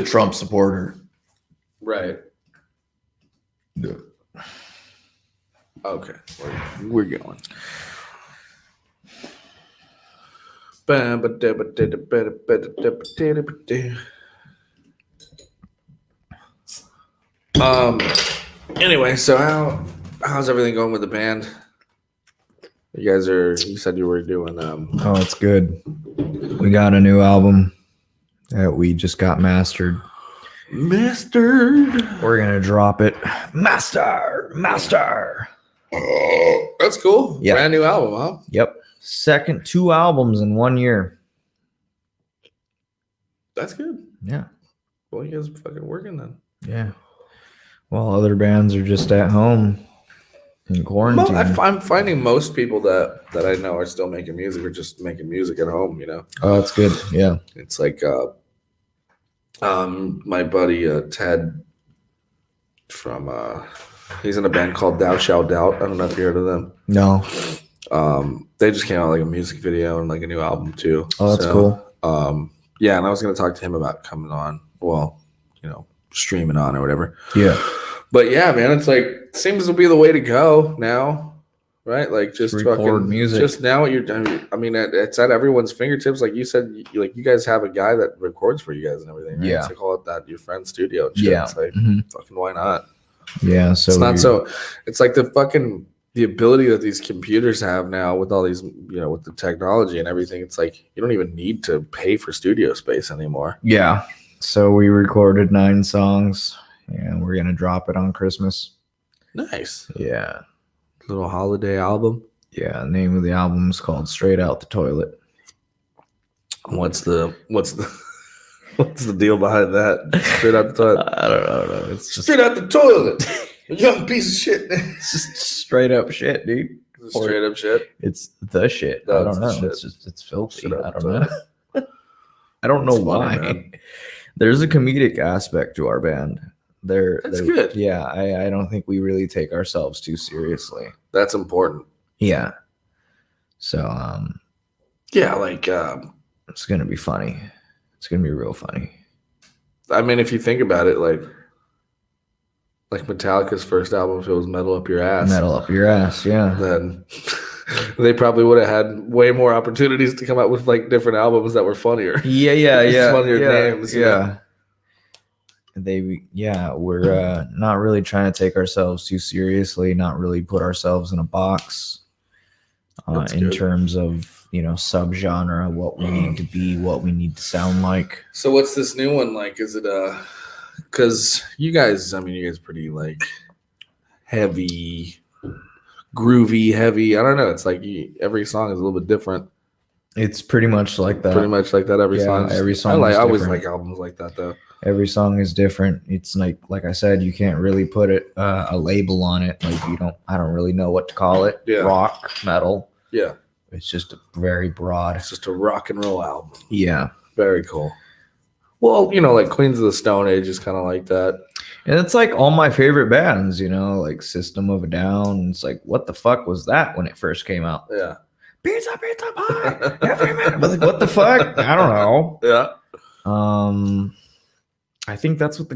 Trump supporter. Right. Okay, we're going. Anyway, so how's everything going with the band? You said you were doing Oh, it's good. We got a new album that we just got mastered. We're gonna drop it. Master. Oh, that's cool. Yeah. Brand new album, huh? Yep. Second 2 albums in 1 year. That's good. Yeah. Well, you guys are fucking working then. Yeah. While other bands are just at home in quarantine. I'm finding most people that I know are still making music or just making music at home, you know. Oh, that's good. Yeah. It's like my buddy Ted from he's in a band called Thou Shalt Doubt. I don't know if you heard of them. No. They just came out like a music video and like a new album too. Oh, that's cool. Yeah, and I was gonna talk to him about coming on. Well, you know, streaming on or whatever. Yeah. But yeah, man, it's like seems to be the way to go now, right? Like just record fucking music. Just now, what you're doing. I mean, it's at everyone's fingertips. Like you said, like you guys have a guy that records for you guys and everything. Right? Yeah. It's like all at that your friend's studio. And shit. Yeah. It's like fucking why not? Yeah. So It's not so. It's like the ability that these computers have now with all these, you know, with the technology and everything. It's like you don't even need to pay for studio space anymore. Yeah. So we recorded 9 songs and we're gonna drop it on Christmas. Nice. Yeah. Little holiday album. Yeah. The name of the album is called Straight Out the Toilet. What's the deal behind that? Straight out the toilet. I don't know. It's just Straight out the toilet. You young piece of shit. It's just straight up shit, dude. Straight up shit. It's the shit. I That's don't the know. shit. It's just it's filthy. Shit I up don't the know. I don't know It's funny, why. man. There's a comedic aspect to our band. That's good. Yeah, I don't think we really take ourselves too seriously. That's important. Yeah. So Yeah, like it's gonna be funny. It's gonna be real funny. I mean, if you think about it, like Metallica's first album, if it was Metal Up Your Ass, Metal up your ass, yeah. then they probably would have had way more opportunities to come out with like different albums that were funnier. Yeah. Funnier names, you know? We're not really trying to take ourselves too seriously, not really put ourselves in a box That's in good. terms of, you know, subgenre, what we need to be, what we need to sound like. So what's this new one like? Is it because you guys pretty like heavy, groovy, heavy. I don't know. It's like every song is a little bit different. It's pretty much like that. Pretty much like that. Every Yeah, song. every song I is always different. like albums like that though. Every song is different. It's like I said, you can't really put a label on it. Like I don't really know what to call it. Yeah. Rock, metal. Yeah. It's just very broad. It's just a rock and roll album. Yeah. Very cool. Well, you know, like Queens of the Stone Age is kind of like that. And it's like all my favorite bands, you know, like System of a Down. It's like, what the fuck was that when it first came out? Yeah. Pizza pie. Every minute. But like, what the fuck? I don't know. Yeah. I think that's what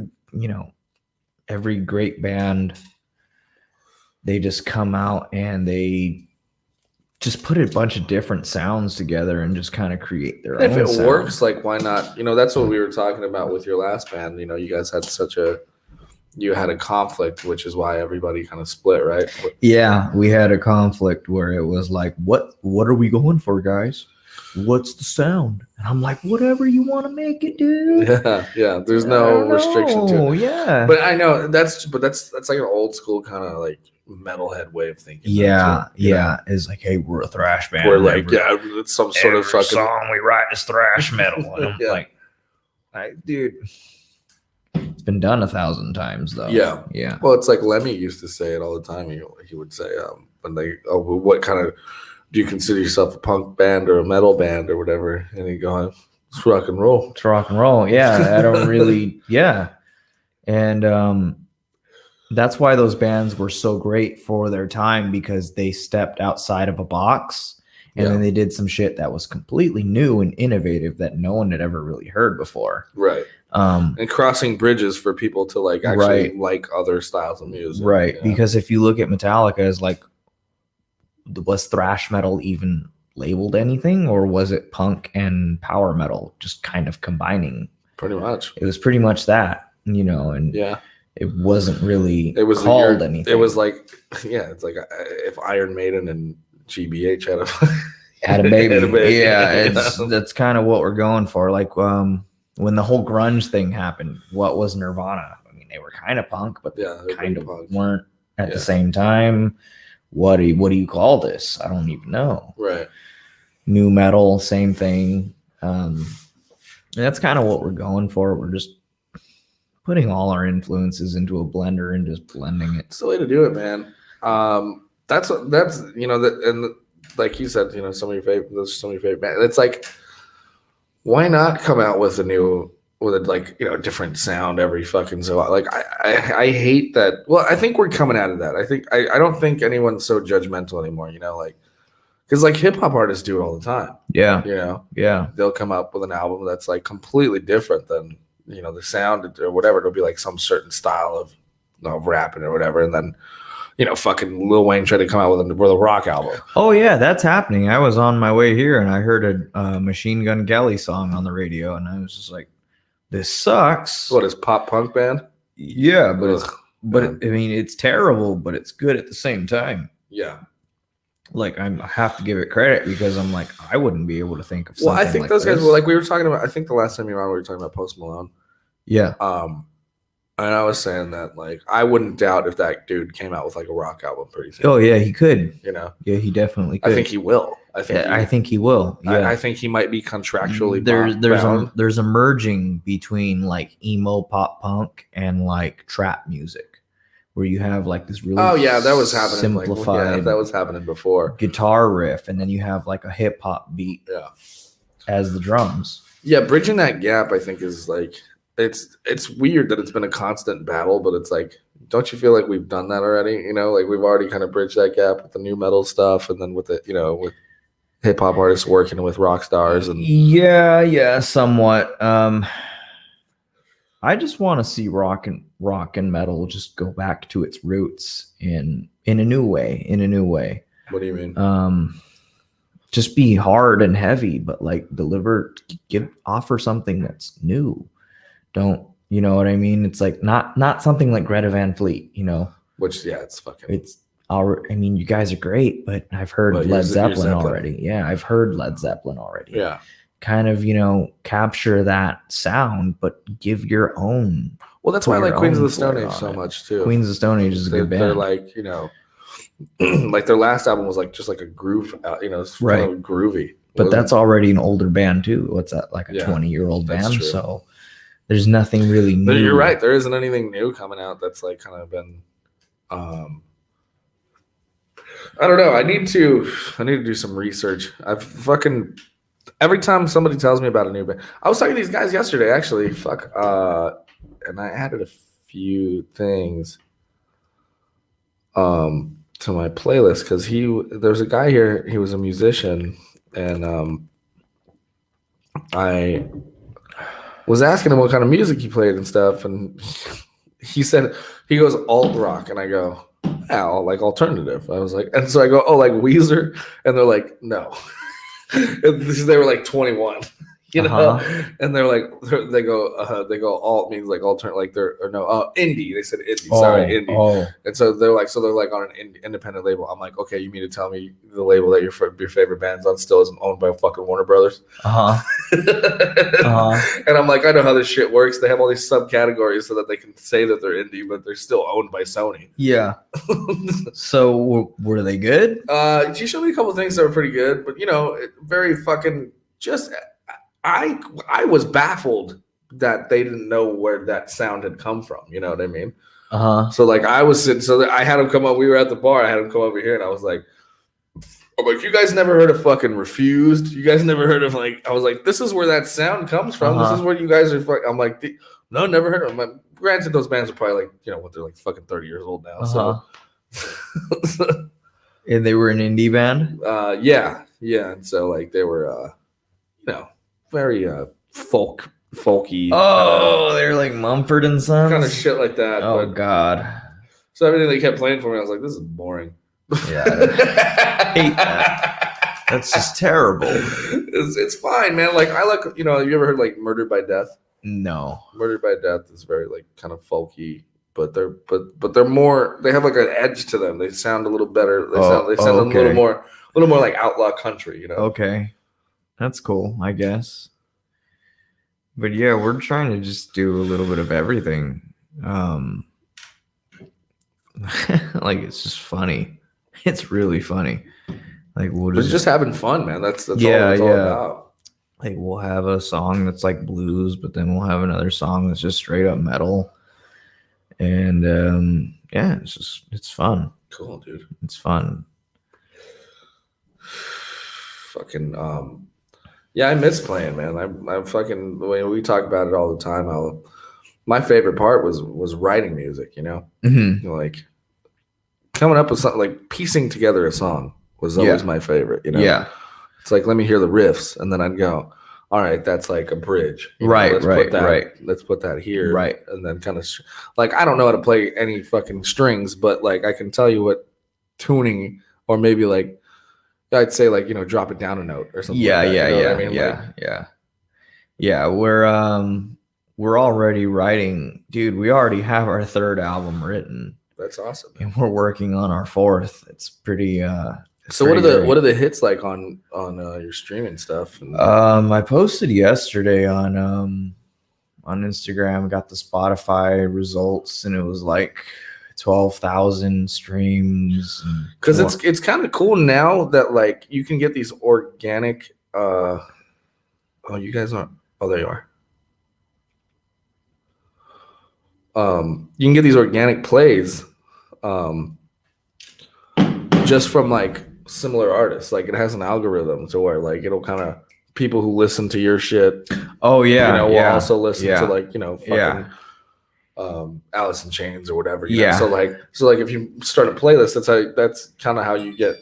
every great band, they just come out and they just put a bunch of different sounds together and just kind of create their own If it sound. works, like why not? You know, that's what we were talking about with your last band. You know, you guys had such a you had a conflict, which is why everybody kind of split, right? Yeah, we had a conflict where it was like, what are we going for, guys? What's the sound? And I'm like, whatever you want to make it, dude. Yeah. There's no restriction to it. Yeah. But I know that's like an old school kind of like metalhead way of thinking. Yeah, too, yeah. It's like, hey, we're a thrash band. We're like, it's some sort of fucking song we write is thrash metal. And I'm Yeah. like, dude, it's been done 1,000 times though. Yeah. Yeah. Well, it's like Lemmy used to say it all the time. He would say, when they, oh, well, what kind of, do you consider yourself a punk band or a metal band or whatever? And he'd go, it's rock and roll. It's rock and roll. Yeah. I don't really, yeah. And that's why those bands were so great for their time, because they stepped outside of a box and then they did some shit that was completely new and innovative that no one had ever really heard before. Right. And crossing bridges for people to like actually like other styles of music. Right. Yeah. Because if you look at Metallica as like, was thrash metal even labeled anything, or was it punk and power metal just kind of combining? Pretty much. It was pretty much that, and it wasn't really called anything. It was like, it's like if Iron Maiden and GBH had a baby. Yeah, that's kind of what we're going for. Like when the whole grunge thing happened, what was Nirvana? I mean, they were kind of punk, but kind of weren't at the same time. What do you call this? I don't even know. Right. New metal, same thing. And that's kind of what we're going for. We're just putting all our influences into a blender and just blending it. It's the way to do it, man. That's and like you said, some of your favorite bands. It's like, why not come out with a different sound every fucking so long? Like I hate that. Well, I think we're coming out of that. I don't think anyone's so judgmental anymore, because like hip hop artists do it all the time. Yeah. Yeah. They'll come up with an album that's like completely different than, the sound or whatever. It'll be like some certain style of rapping or whatever. And then, fucking Lil Wayne tried to come out with a rock album. Oh yeah, that's happening. I was on my way here and I heard a Machine Gun Kelly song on the radio, and I was just like, this sucks. What is pop punk band? Yeah, but it's terrible, but it's good at the same time. Yeah. Like I have to give it credit, because I'm like, I wouldn't be able to think of something. Well, I think like those this. guys were like, we were talking about, I think the last time you were on, we were talking about Post Malone. Yeah. And I was saying that, like, I wouldn't doubt if that dude came out with like a rock album pretty soon. Oh yeah, he could. Yeah, he definitely could. I think he will. I think he will. Yeah. I think he might be contractually there's a merging between like emo pop punk and like trap music, where you have like this really that was happening simplified that was happening before guitar riff, and then you have like a hip hop beat as the drums. Yeah, bridging that gap, I think, is like, it's weird that it's been a constant battle, but it's like, don't you feel like we've done that already? Like we've already kind of bridged that gap with the new metal stuff, and then with the with hip hop artists working with rock stars. And yeah, somewhat. I just want to see rock and metal just go back to its roots in a new way. What do you mean? Just be hard and heavy, but like offer something that's new. Don't, you know what I mean? It's like not something like Greta Van Fleet, Which it's fucking. It's our. I mean, you guys are great, but I've heard Led Zeppelin already. Yeah, I've heard Led Zeppelin already. Yeah. Kind of, capture that sound, but give your own. Well, that's why I like Queens of the Stone Age so much too. Queens of the Stone Age is a good band. They're like, like their last album was like just like a groove, it's right, kind of groovy. But that's already an older band too. What's that, like a 20-year-old band? So there's nothing really new. You're right. There isn't anything new coming out that's like kind of been. I don't know. I need to do some research. Every time somebody tells me about a new band, I was talking to these guys yesterday, actually. And I added a few things to my playlist, because there's a guy here. He was a musician, and I was asking him what kind of music he played and stuff, and he goes alt rock, and I go, like alternative. I was like, and so I go, oh, like Weezer, and they're like, no. They were like 21, you know, and they're like, they go alt means like alternate, like they're, or no, indie. They said indie. Sorry, indie. Oh. And so they're like on an independent label. I'm like, okay, you mean to tell me the label that your favorite band's on still isn't owned by fucking Warner Brothers? And I'm like, I know how this shit works. They have all these subcategories so that they can say that they're indie, but they're still owned by Sony. Yeah. So were they good? She showed me a couple of things that were pretty good, but you know, very fucking just. I was baffled that they didn't know where that sound had come from. You know what I mean? So like I was sitting, so I had him come up. We were at the bar. I had him come over here, and I was like, you guys never heard of fucking Refused? You guys never heard of like? I was like, this is where that sound comes from. This is where you guys are. I'm like, no, never heard of them. Like, granted, those bands are probably like, you know, what, they're like fucking 30 years old now. So. And they were an indie band. Yeah. And so like they were, you know, very folky. Oh, they're like Mumford and Sons, kind of shit like that. Oh God. So everything they kept playing for me, I was like, this is boring. Yeah, I hate that. That's just terrible. It's fine, man. Like I like, you know, have you ever heard like Murdered by Death? No. Murdered by Death is very like kind of folky, but they're more. They have like an edge to them. They sound a little better. They sound okay. a little more like outlaw country. You know? Okay, that's cool, I guess. But yeah, we're trying to just do a little bit of everything. Like it's just funny. It's really funny. Like we're just having fun, man. That's all it's all about. Like we'll have a song that's like blues, but then we'll have another song that's just straight up metal. And yeah, it's fun. Cool, dude. It's fun. Fucking yeah, I miss playing, man. I fucking, the way we talk about it all the time. My favorite part was writing music. You know, you know, like coming up with something, like piecing together a song was always my favorite. You know, it's like, let me hear the riffs, and then I'd go, all right, that's like a bridge. Right. Let's put that here. Right. And then kind of like, I don't know how to play any fucking strings, but like I can tell you what tuning, or maybe like I'd say like, you know, drop it down a note or something. Yeah, like that, yeah, you know yeah, what I mean? Yeah. We're already writing, dude. We already have our third album written. That's awesome. And we're working on our fourth. It's pretty. So what are the hits like on your streaming stuff? I posted yesterday on Instagram. Got the Spotify results, and it was like 12,000 streams. Because it's kind of cool now that like you can get these organic. Oh, you guys aren't. Oh, there you are. You can get these organic plays, just from like similar artists. Like it has an algorithm to where like it'll kind of, people who listen to your shit. Oh yeah, you know, will also listen to like, you know, fucking Alice in Chains or whatever. You know? So like if you start a playlist, that's kind of how you get,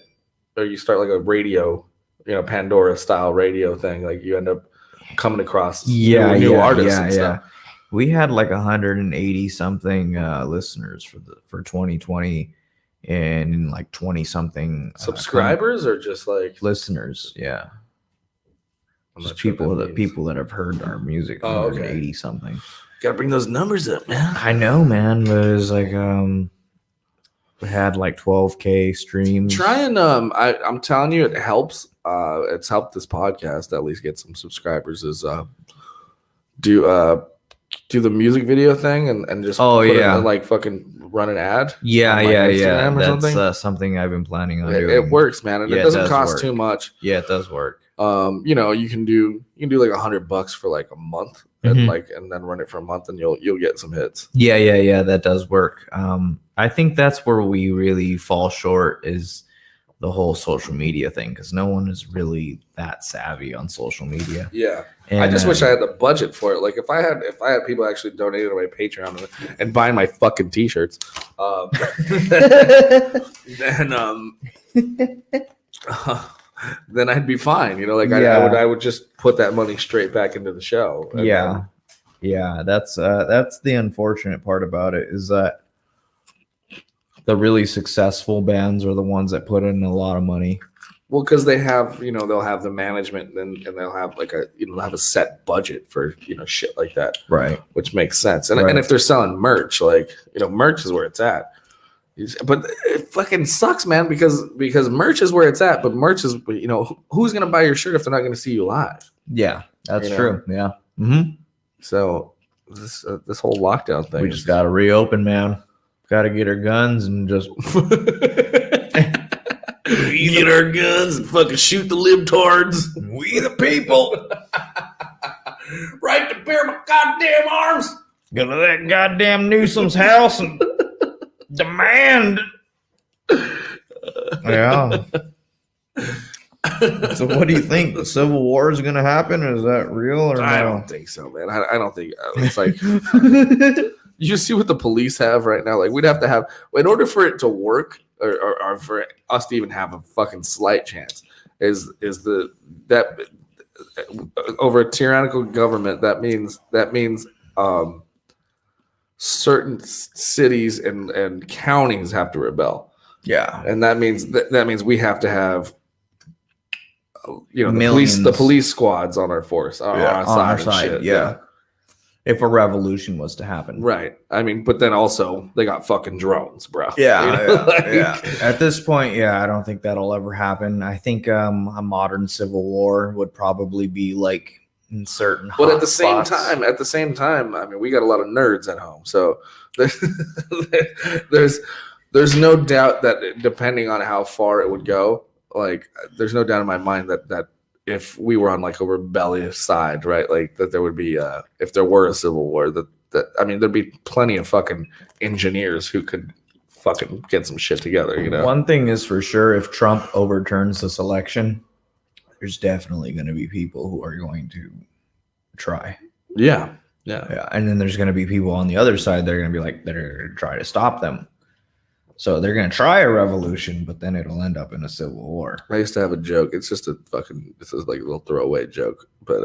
or you start like a radio, you know, Pandora style radio thing. Like you end up coming across new artists and stuff. We had like 180 something listeners for 2020, and like 20 something subscribers or just like listeners. Yeah, just people that have heard our music. Oh, okay. 80 something. Gotta bring those numbers up, man. I know, man, but it's like we had like 12K streams. Try and I'm telling you, it helps. It's helped this podcast at least get some subscribers. Is do the music video thing and just put it in, like fucking run an ad. Yeah. That's something. Something I've been planning on doing. It works, man, and it doesn't cost too much. Yeah, it does work. You know, you can do like $100 for like a month, and then run it for a month, and you'll get some hits. Yeah, that does work. I think that's where we really fall short, is the whole social media thing, because no one is really that savvy on social media. Yeah. And I just wish I had the budget for it. Like if I had people actually donating to my Patreon and buying my fucking t-shirts, then I'd be fine. You know, like I would just put that money straight back into the show. Yeah. That's the unfortunate part about it, is that the really successful bands are the ones that put in a lot of money. Well, because they have, they'll have the management and they'll have like they'll have a set budget for, shit like that. Right. Which makes sense. And, Right. and if they're selling merch, like, merch is where it's at. But it fucking sucks, man, because merch is where it's at. But merch is, who's going to buy your shirt if they're not going to see you live? Yeah, that's true. Yeah. Mm-hmm. So this whole lockdown thing. We just got to reopen, man. Got to get our guns and just. We get our guns and fucking shoot the libtards. We the people. Right to bear my goddamn arms. Go to that goddamn Newsom's house and demand. Yeah. So what do you think? The Civil War is going to happen? Is that real or no? I don't think so, man. I don't think it's like you see what the police have right now. Like we'd have to have in order for it to work or for us to even have a fucking slight chance is that over a tyrannical government that means certain cities and counties have to rebel. Yeah, and that means we have to have the police squads on our force on our side. Shit. Yeah. If a revolution was to happen, right? I mean, but then also they got fucking drones, bro. Yeah, yeah. At this point, I don't think that'll ever happen. I think a modern civil war would probably be like in certain. But at the same time, I mean, we got a lot of nerds at home, so there's no doubt that depending on how far it would go, like there's no doubt in my mind that if we were on like a rebellious side, right, like that there would be if there were a civil war, that I mean there'd be plenty of fucking engineers who could fucking get some shit together, One thing is for sure, if Trump overturns this election, there's definitely going to be people who are going to try. Yeah. And then there's going to be people on the other side that are going to be like, they're going to try to stop them. So they're going to try a revolution, but then it'll end up in a civil war. I used to have a joke. It's just this is like a little throwaway joke. But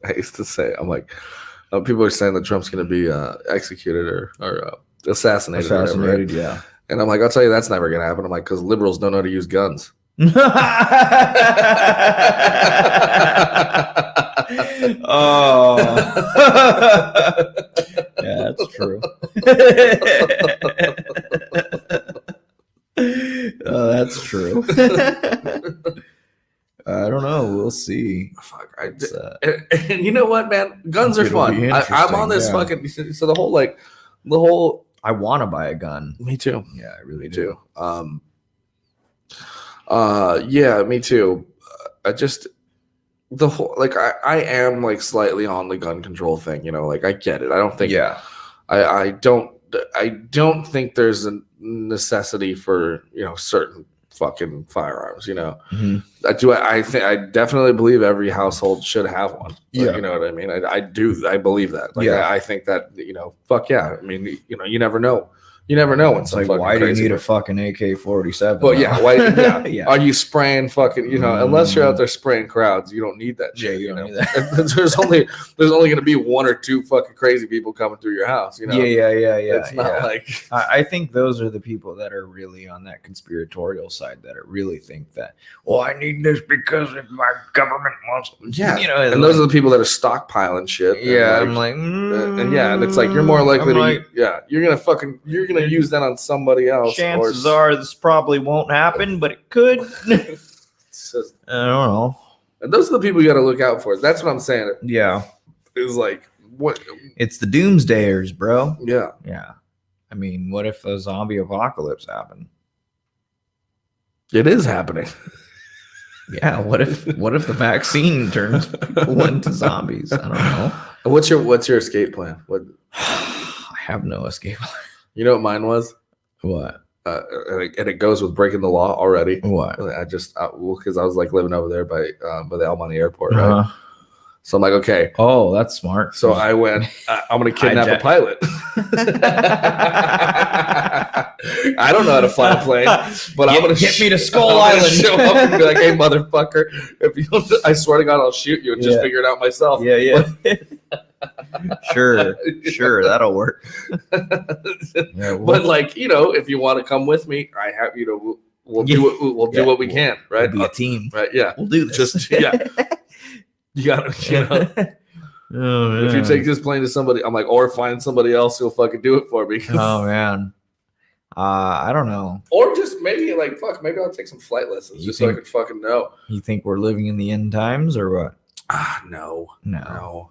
I used to say, I'm like, people are saying that Trump's going to be executed or assassinated. Or whatever, right? Yeah. And I'm like, I'll tell you that's never going to happen. I'm like, because liberals don't know how to use guns. Oh. Yeah, that's true. Oh, that's true. I don't know. We'll see. Fuck. And you know what, man? Guns are fun. I'm on this fucking. So the whole. I want to buy a gun. Me too. Yeah, I really do. Yeah, me too. I just the whole like I am like slightly on the gun control thing. Like I get it. I don't think. Yeah. I don't think there's a necessity for certain fucking firearms. Mm-hmm. I definitely believe every household should have one. Yeah. You know what I mean? I do. I believe that. Like I think that fuck yeah. I mean you never know. You never know when it's like, why do you need a fucking AK-47? Well, yeah. Why? Yeah. Are you spraying fucking? Unless you're out there spraying crowds, you don't need that shit. You don't need that. there's only going to be one or two fucking crazy people coming through your house. Yeah. It's not like I think those are the people that are really on that conspiratorial side that are really think that. Well, I need this because if my government wants. Yeah. And those are the people that are stockpiling shit. Yeah. I'm like, and it's like you're more likely to. You're gonna use that on somebody else. Chances are this probably won't happen, but it could. I don't know. And those are the people you got to look out for. That's what I'm saying. Yeah, it's like what? It's the doomsdayers, bro. Yeah. I mean, what if a zombie apocalypse happened? It is happening. Yeah. What if the vaccine turns people into zombies? I don't know. What's your escape plan? What? I have no escape plan. You know what mine was? What? And it goes with breaking the law already. What? I just because I was like living over there by the El Monte Airport, right? So I'm like, okay. Oh, that's smart. So I went. I'm going to kidnap a pilot. I don't know how to fly a plane, but I'm going to get me to Skull Island. Show up and be like, hey, motherfucker! If you, I swear to God, I'll shoot you and just figure it out myself. Yeah. Sure, that'll work. But like, if you want to come with me, I have, we'll do what we can, right? We'll be a team. Right? Yeah. We'll do this. Just yeah. You gotta, Oh, if you take this plane to somebody, I'm like, or find somebody else who'll fucking do it for me. Oh man. I don't know. Or just maybe like maybe I'll take some flight lessons so I can fucking know. You think we're living in the end times or what? No. God.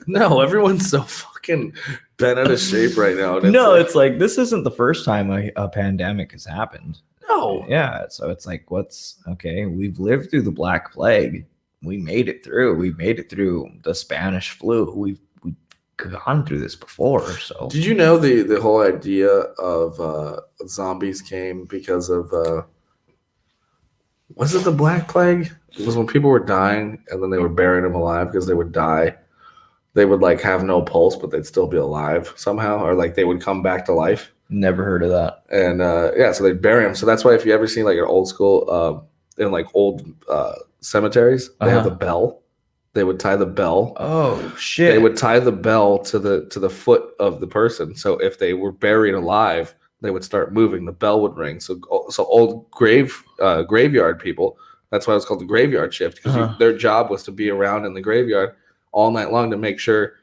No, everyone's so fucking bent out of shape right now. No, it's like this isn't the first time a pandemic has happened. No. Yeah, so it's like we've lived through the Black Plague. We made it through. We made it through the Spanish flu. We've gone through this before. So did you know the whole idea of zombies came because of was it the Black Plague? It was when people were dying and then they were burying them alive because they would die. They would like have no pulse, but they'd still be alive somehow, or like they would come back to life. Never heard of that. And so they'd bury them. So that's why if you ever seen like an old school in like old cemeteries, they have the bell. They would tie the bell. Oh shit! They would tie the bell to the foot of the person. So if they were buried alive, they would start moving. The bell would ring. So old graveyard people. That's why it was called the graveyard shift, because their job was to be around in the graveyard all night long to make sure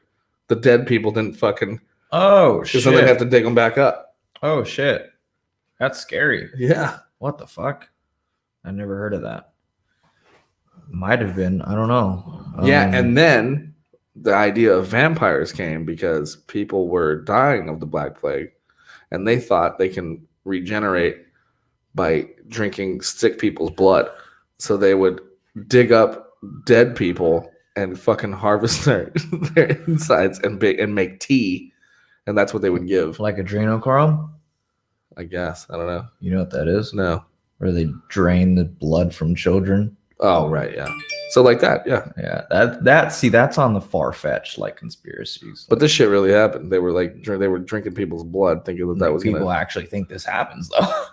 the dead people didn't fucking. Oh shit! Because then they'd have to dig them back up. Oh shit! That's scary. Yeah. What the fuck? I never heard of that. Might have been. I don't know. Yeah, and then the idea of vampires came because people were dying of the Black Plague, and they thought they can regenerate by drinking sick people's blood. So they would dig up dead people and fucking harvest their insides and make tea, and that's what they would give. Like adrenochrome? I guess. I don't know. You know what that is? No. Where they drain the blood from children. Oh, right, yeah. So like that, yeah. Yeah, that's on the far-fetched like conspiracies. But this shit really happened. They were drinking people's blood, thinking that was people actually think this happens though.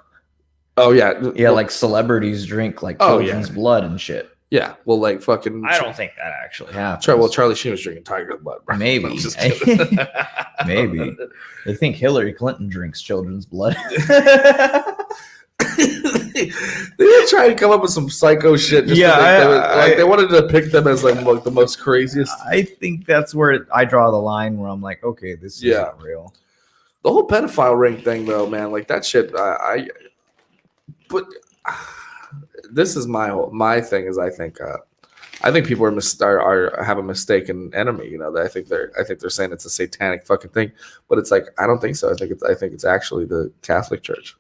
Oh yeah, yeah, like celebrities drink like children's blood and shit. Yeah, well, like fucking. I don't think that actually happens. Well, Charlie Sheen was drinking tiger blood. Bro. Maybe, maybe they think Hillary Clinton drinks children's blood. They were trying to come up with some psycho shit. They wanted to pick them as like the most craziest. I think that's where I draw the line where I'm like, okay, this is not real. The whole pedophile ring thing, though, man, like that shit. But this is my thing. Is I think people have a mistaken enemy. You know, I think they're saying it's a satanic fucking thing, but it's like I don't think so. I think it's actually the Catholic Church.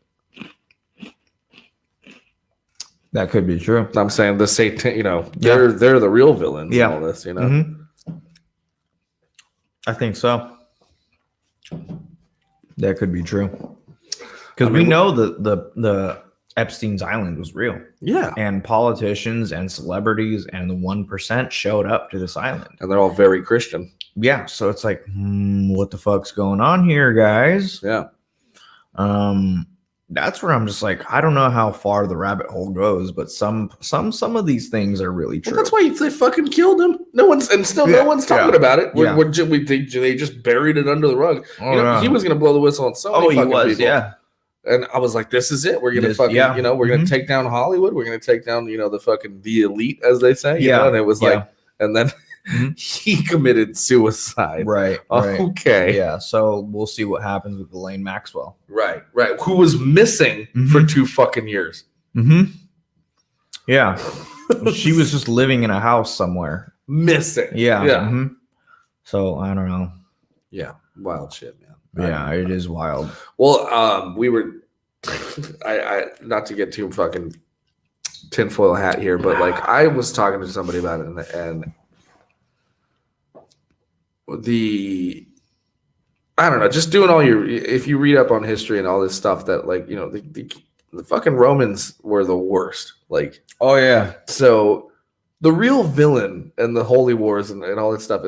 That could be true. I'm saying the Satan, you know, they're the real villains in all this, you know. Mm-hmm. I think so. That could be true. Because we know that the Epstein's Island was real. Yeah. And politicians and celebrities and the 1% showed up to this island. And they're all very Christian. Yeah. So it's like, what the fuck's going on here, guys? Yeah. That's where I'm just like, I don't know how far the rabbit hole goes, but some of these things are really true. Well, that's why they fucking killed him. No one's talking about it. They just buried it under the rug. He was gonna blow the whistle on so many fucking people. Yeah. And I was like, this is it. We're gonna we're gonna take down Hollywood. We're gonna take down, the elite, as they say. You know? And it was like, and then he committed suicide. Right. Okay. Yeah. So we'll see what happens with Ghislaine Maxwell. Right. Who was missing for 2 fucking years. Mm-hmm. Yeah. She was just living in a house somewhere. Missing. Yeah. Mm-hmm. So I don't know. Yeah. Wild shit, man. Yeah, it is wild. Well, we were I not to get too fucking tinfoil hat here, but like I was talking to somebody about it and I don't know, just doing if you read up on history and all this stuff that like, the fucking Romans were the worst. Like, oh yeah. So the real villain in the holy wars and all this stuff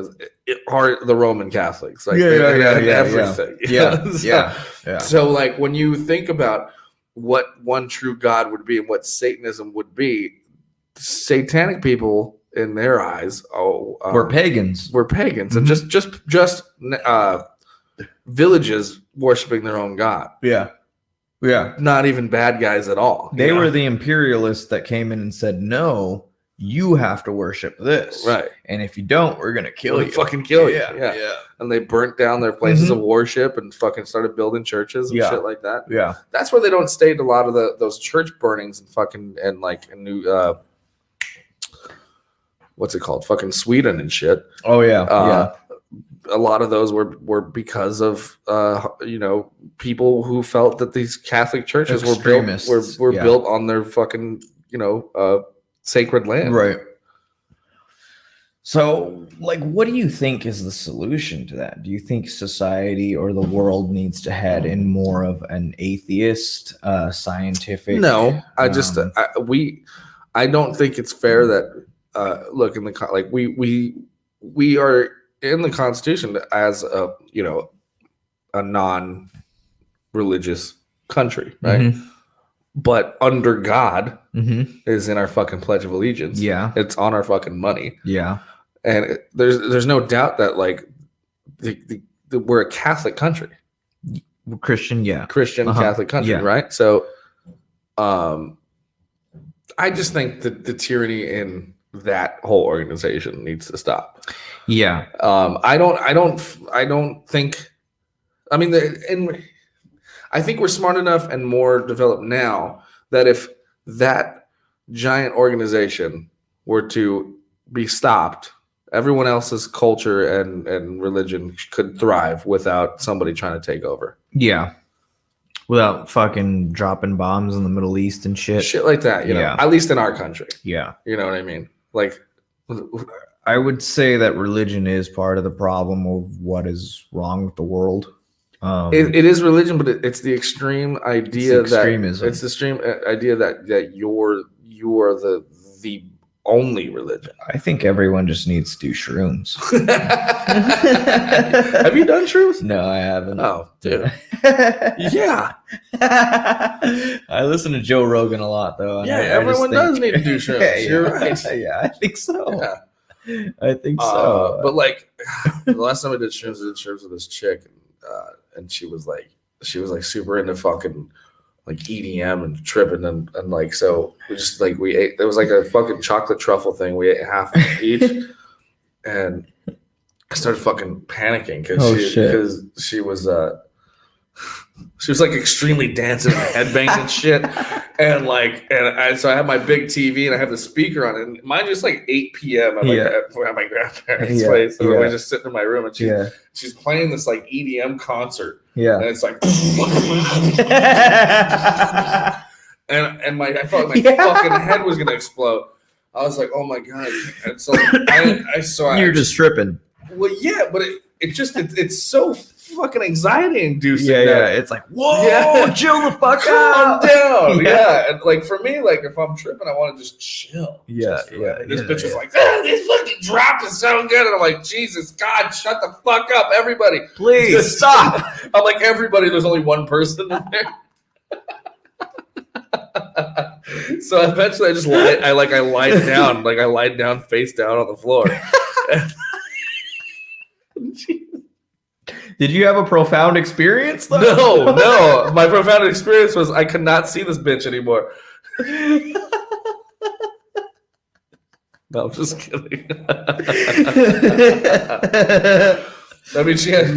are the Roman Catholics. Like everything. Yeah. So like when you think about what one true God would be and what Satanism would be, satanic people in their eyes, we're pagans. And just villages worshiping their own god. Yeah. Yeah. not even bad guys at all. They were the imperialists that came in and said, no, you have to worship this. right. And if you don't, we're going to kill you. Fucking kill you. Yeah. And they burnt down their places of worship and fucking started building churches and shit like that. Yeah. That's where they don't state a lot of those church burnings and fucking and like a new what's it called? Fucking Sweden and shit. Oh yeah. A lot of those were because of people who felt that these Catholic churches were built on their fucking sacred land. Right. So, like, what do you think is the solution to that? Do you think society or the world needs to head in more of an atheist, scientific? No, I don't think it's fair that look in the like we are in the Constitution as a non-religious country, right? Mm-hmm. But under God is in our fucking Pledge of Allegiance. Yeah, it's on our fucking money. Yeah. And there's no doubt that like we're a Catholic country, Christian Catholic country, right? So, I just think that the tyranny in that whole organization needs to stop. Yeah, I don't think. I mean, I think we're smart enough and more developed now that if that giant organization were to be stopped, everyone else's culture and religion could thrive without somebody trying to take over. Yeah. Without fucking dropping bombs in the Middle East and shit like that, you know, at least in our country. Yeah. You know what I mean? Like, I would say that religion is part of the problem of what is wrong with the world. It is religion, but it's the extreme idea it's extremism. It's the extreme idea that you are the only religion. I think everyone just needs to do shrooms. Have you done shrooms? No, I haven't. Oh, dude. Yeah. I listen to Joe Rogan a lot, though. Yeah, everyone does need to do shrooms. You're right. Yeah, I think so. Yeah. I think so. But like the last time I did shrooms with this chick, and she was like super into fucking like EDM and tripping and like, so we ate, it was like a fucking chocolate truffle thing. We ate half each and I started fucking panicking because she was like extremely dancing and headbanging and shit. And so I have my big TV and I have the speaker on it. And mind you, it's like 8 p.m. at my grandparents' place. So I just sitting in my room and she's playing this like EDM concert. Yeah. And it's like and I felt like my fucking head was gonna explode. I was like, oh my God. And so you're just tripping. Well, yeah, but it's so fucking anxiety inducing. Yeah. It's like, whoa, chill the fuck out. Calm down. Yeah. And like for me, like if I'm tripping, I want to just chill. Yeah. This bitch was like, this fucking drop is so good. And I'm like, Jesus God, shut the fuck up, everybody. Please stop. I'm like, everybody, there's only one person in there. So eventually I lied down face down on the floor. Did you have a profound experience though? No. My profound experience was I could not see this bitch anymore. No, I'm just kidding. I mean, she had.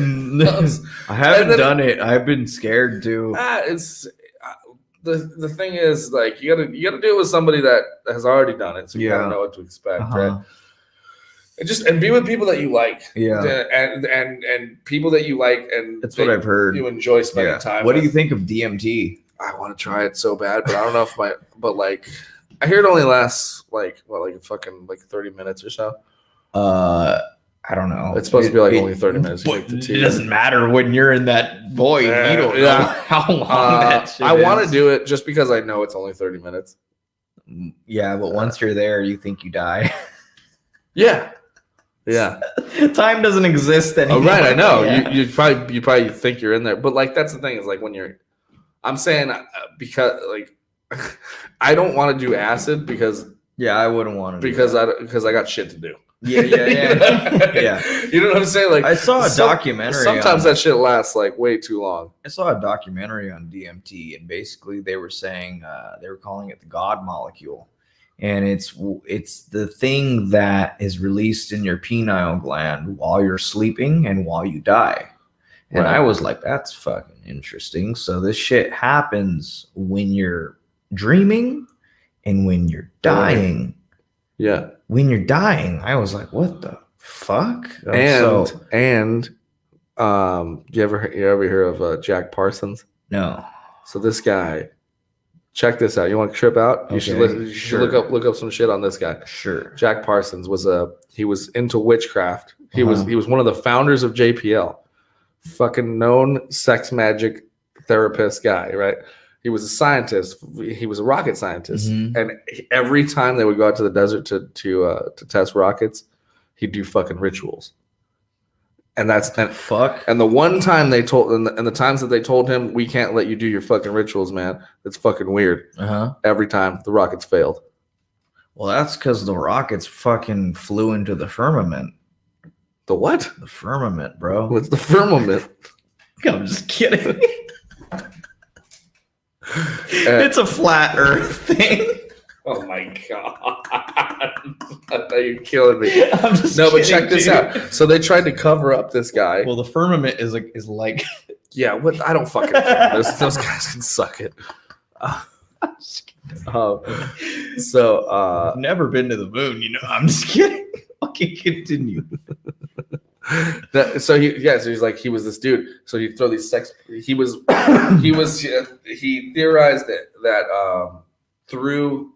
I haven't done it. I've been scared too. It's the thing is, like, you gotta do it with somebody that has already done it, so you gotta know what to expect, right? And be with people that you like, and people that you like, and that's what I've heard. You enjoy spending time. What do you think of DMT? I want to try it so bad, but I don't know if but like, I hear it only lasts like 30 minutes or so. I don't know. It's supposed to be like only 30 minutes. It doesn't matter when you're in that void. You don't know how long that shit I want to do it just because I know it's only 30 minutes. Yeah, but once you're there, you think you die. Yeah. Time doesn't exist anymore. Oh, right, I know. Yeah. You probably think you're in there, but like that's the thing is like when I'm saying because like I don't want to do acid because Yeah, I wouldn't want to because I got shit to do. Yeah. Yeah. You know what I'm saying? Like I saw a documentary. Sometimes that shit lasts like way too long. I saw a documentary on DMT, and basically they were saying they were calling it the God molecule, and it's the thing that is released in your pineal gland while you're sleeping and while you die. And Right. I was like, that's fucking interesting. So this shit happens when you're dreaming and when you're dying. Yeah. When you're dying, I was like, what the fuck? You ever hear of Jack Parsons? No. So this guy, check this out. You want to trip out? You should listen, sure. look up some shit on this guy. Sure. Jack Parsons was into witchcraft. He was one of the founders of JPL. Fucking known sex magic therapist guy, right? He was a scientist. He was a rocket scientist, and every time they would go out to the desert to test rockets, he'd do fucking rituals. And fuck. And the one time they told, and the times that they told him, we can't let you do your fucking rituals, man. That's fucking weird. Every time the rockets failed. Well, that's because the rockets fucking flew into the firmament. The what? The firmament, bro. What's the firmament? I'm just kidding. It's a flat Earth thing. Oh my god! You're killing me. I'm just no, kidding, but check this out. So they tried to cover up this guy. Well, the firmament is like. Yeah, what? I don't fucking care. Those guys can suck it. I've never been to the moon. I'm just kidding. Okay, continue. So he's like, he was this dude. So he'd throw these sex. He theorized that through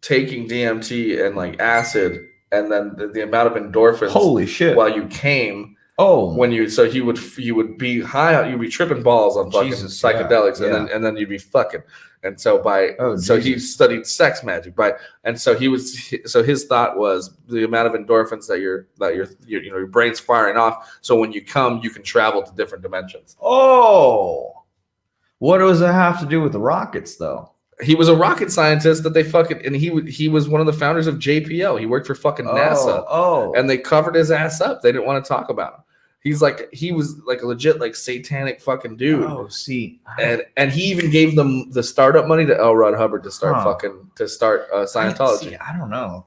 taking DMT and like acid, and then the amount of endorphins. Holy shit! While you came. Oh, he would be high, you'd be tripping balls on fucking psychedelics, yeah. and then you'd be fucking. And so he studied sex magic so his thought was the amount of endorphins that your brain's firing off. So when you come, you can travel to different dimensions. Oh, what does it have to do with the rockets though? He was a rocket scientist that they fucking, and he was one of the founders of JPL. He worked for fucking NASA. Oh, and they covered his ass up. They didn't want to talk about him. He was like a legit like satanic fucking dude. Oh, see, and he even gave them the startup money to L. Ron Hubbard to start Scientology. I don't know.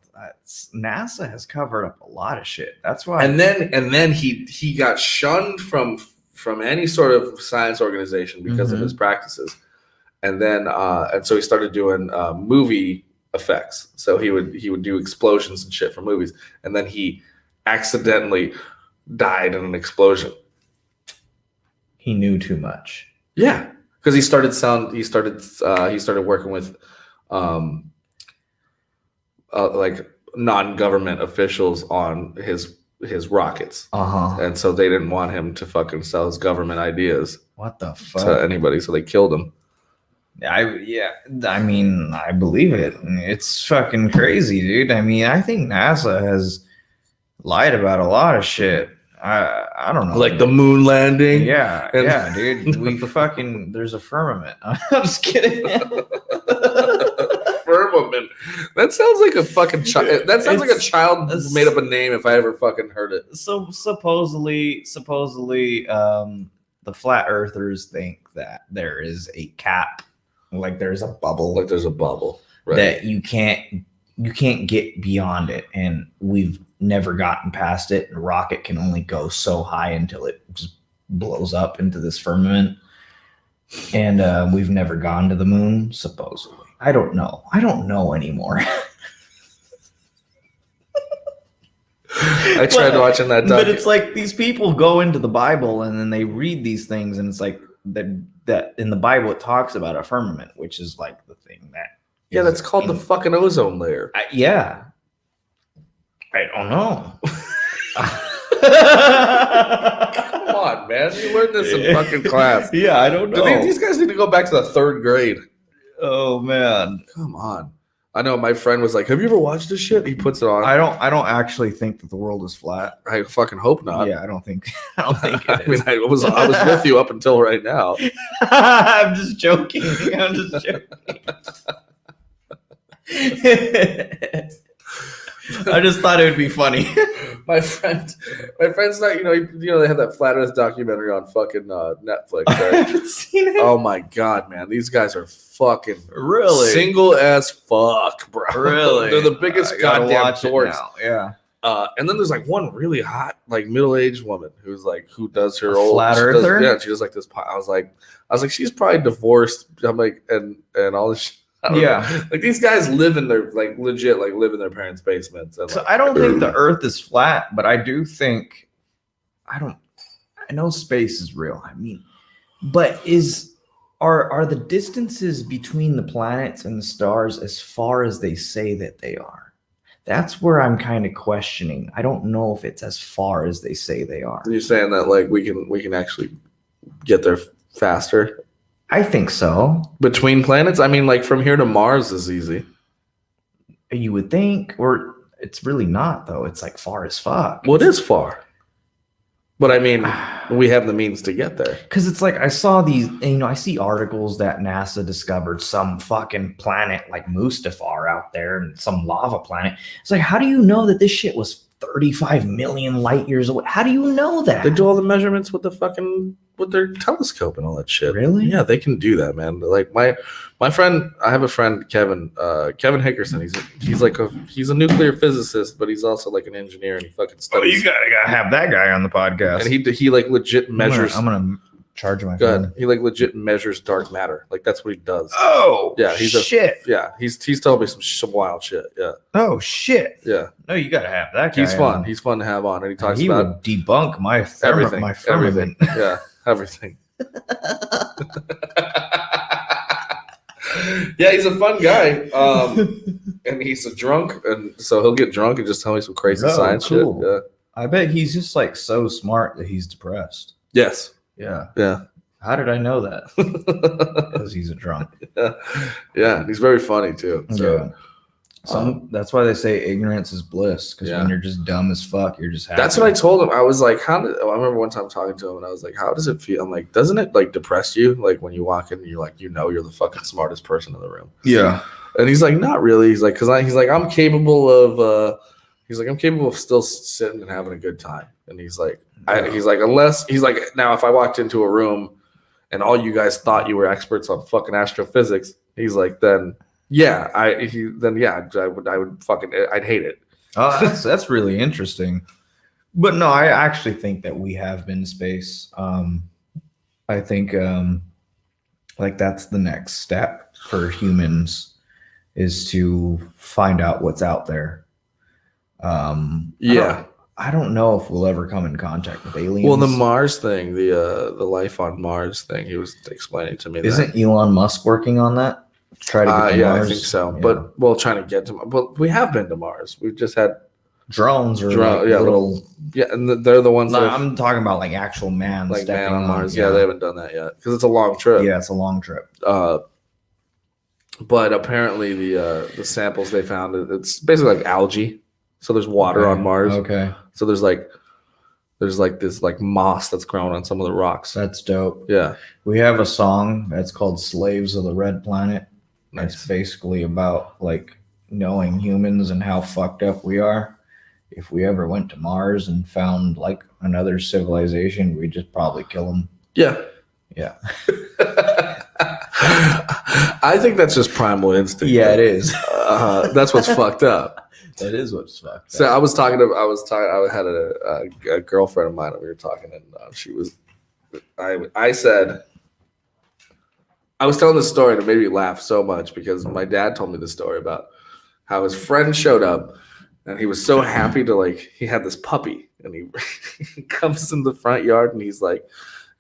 NASA has covered up a lot of shit. That's why. And then he got shunned from any sort of science organization because of his practices. And then and so he started doing movie effects. So he would do explosions and shit for movies. And then he accidentally died in an explosion. He knew too much. Yeah, because he started working with like non-government officials on his rockets. And so they didn't want him to fucking sell his government ideas. What the fuck? To anybody, so they killed him. I mean, I believe it. It's fucking crazy, dude. I mean, I think NASA has lied about a lot of shit. I don't know. Like the moon landing? Yeah, dude. We fucking, there's a firmament. I'm just kidding. Firmament. That sounds like a fucking child. That sounds like a child made up a name if I ever fucking heard it. So supposedly, the flat earthers think that there is a cap, like there's a bubble. Like there's a bubble. Right. That you can't get beyond it, and we've never gotten past it. A rocket can only go so high until it just blows up into this firmament, and we've never gone to the moon, supposedly. I don't know anymore. I tried watching that but it's like these people go into the Bible and then they read these things, and it's like that in the Bible it talks about a firmament, which is like the thing that that's called the fucking ozone layer. I don't know. Come on, man. You learned this in fucking class. Yeah, I don't know. These guys need to go back to the 3rd grade. Oh man. Come on. I know my friend was like, "Have you ever watched this shit?" He puts it on. I don't actually think that the world is flat. I fucking hope not. Yeah, I don't think it is. I mean, I was with you up until right now. I'm just joking. I just thought it would be funny. my friend's not. They have that Flat Earth documentary on fucking Netflix. I Right? haven't seen it. Oh my god, man, these guys are fucking Really? single as fuck, bro. Really? They're the biggest I gotta goddamn watch it dorks. now. Yeah. And then there's like one really hot, like middle-aged woman who does her A old flat she earther? she does like this. I was like, she's probably divorced. I'm like, and all this. Shit. Yeah. Like these guys live in their legit live in their parents' basements. And, So I don't think the Earth is flat, but I do think I know space is real. I mean, but are the distances between the planets and the stars as far as they say that they are? That's where I'm kind of questioning. I don't know if it's as far as they say they are. You're saying that like we can actually get there faster I think so. between planets? I mean, like from here to Mars is easy. You would think, or it's really not though. It's like far as fuck. Well, it is far, but I mean, we have the means to get there. Because it's like I saw these, I see articles that NASA discovered some fucking planet like Mustafar out there and some lava planet. It's like, how do you know that this shit was 35 million light years away? How do you know that? They do all the measurements with their telescope and all that shit. Really? Yeah, they can do that, man. Like my friend, I have a friend, Kevin Hickerson. He's a nuclear physicist, but he's also like an engineer, and he fucking studies. Oh, you gotta have that guy on the podcast. And he like legit measures. I'm gonna charge my Good. phone. He like legit measures dark matter. Like that's what he does. Oh, Yeah, shit. He's telling me some wild shit. Yeah, Oh shit. yeah. No, you gotta have that guy. He's fun. on. He's fun to have on, and he talks He about would debunk my everything. my firmament. Yeah, everything. Yeah, he's a fun guy. And he's a drunk, and so he'll get drunk and just tell me some crazy Oh, science cool. shit. Yeah. I bet he's just like so smart that he's depressed. Yes. Yeah. Yeah. How did I know that? Because he's a drunk. Yeah. He's very funny too. So That's why they say ignorance is bliss. Because Yeah. when you're just dumb as fuck, you're just happy. that's what I told him. I was like, I remember one time talking to him and I was like, how does it feel? I'm like, doesn't it like depress you? Like when you walk in and you're like, you're the fucking smartest person in the room. Yeah. And he's like, not really. He's like, I'm capable of still sitting and having a good time. And he's like, now if I walked into a room and all you guys thought you were experts on fucking astrophysics, he's like, then yeah, I'd hate it. Oh, that's really interesting. But no, I actually think that we have been to space. I think like that's the next step for humans is to find out what's out there. Yeah. I don't know if we'll ever come in contact with aliens. Well, the Mars thing, the life on Mars thing, he was explaining to me. Isn't Elon Musk working on that? Try to get to yeah, Mars? I think so. Yeah. But we'll trying to get to. But we have been to Mars. We've just had drones or little. Yeah, and they're the ones. No, that I'm talking about like actual man, like stepping man on Mars. Yeah, they haven't done that yet because it's a long trip. Yeah, it's a long trip. But apparently the samples they found, it's basically like algae. So there's water on Mars. Okay. So there's this like moss that's growing on some of the rocks. That's dope. Yeah. We have a song that's called Slaves of the Red Planet. Nice. It's basically about like knowing humans and how fucked up we are. If we ever went to Mars and found like another civilization, we'd just probably kill them. Yeah. Yeah. I think that's just primal instinct. Yeah, it is. That's what's fucked up. That is what's fucked up. So I had a girlfriend of mine, and we were talking, and I said, I was telling this story and it made me laugh so much because my dad told me the story about how his friend showed up and he was so happy he had this puppy and he comes in the front yard and he's like,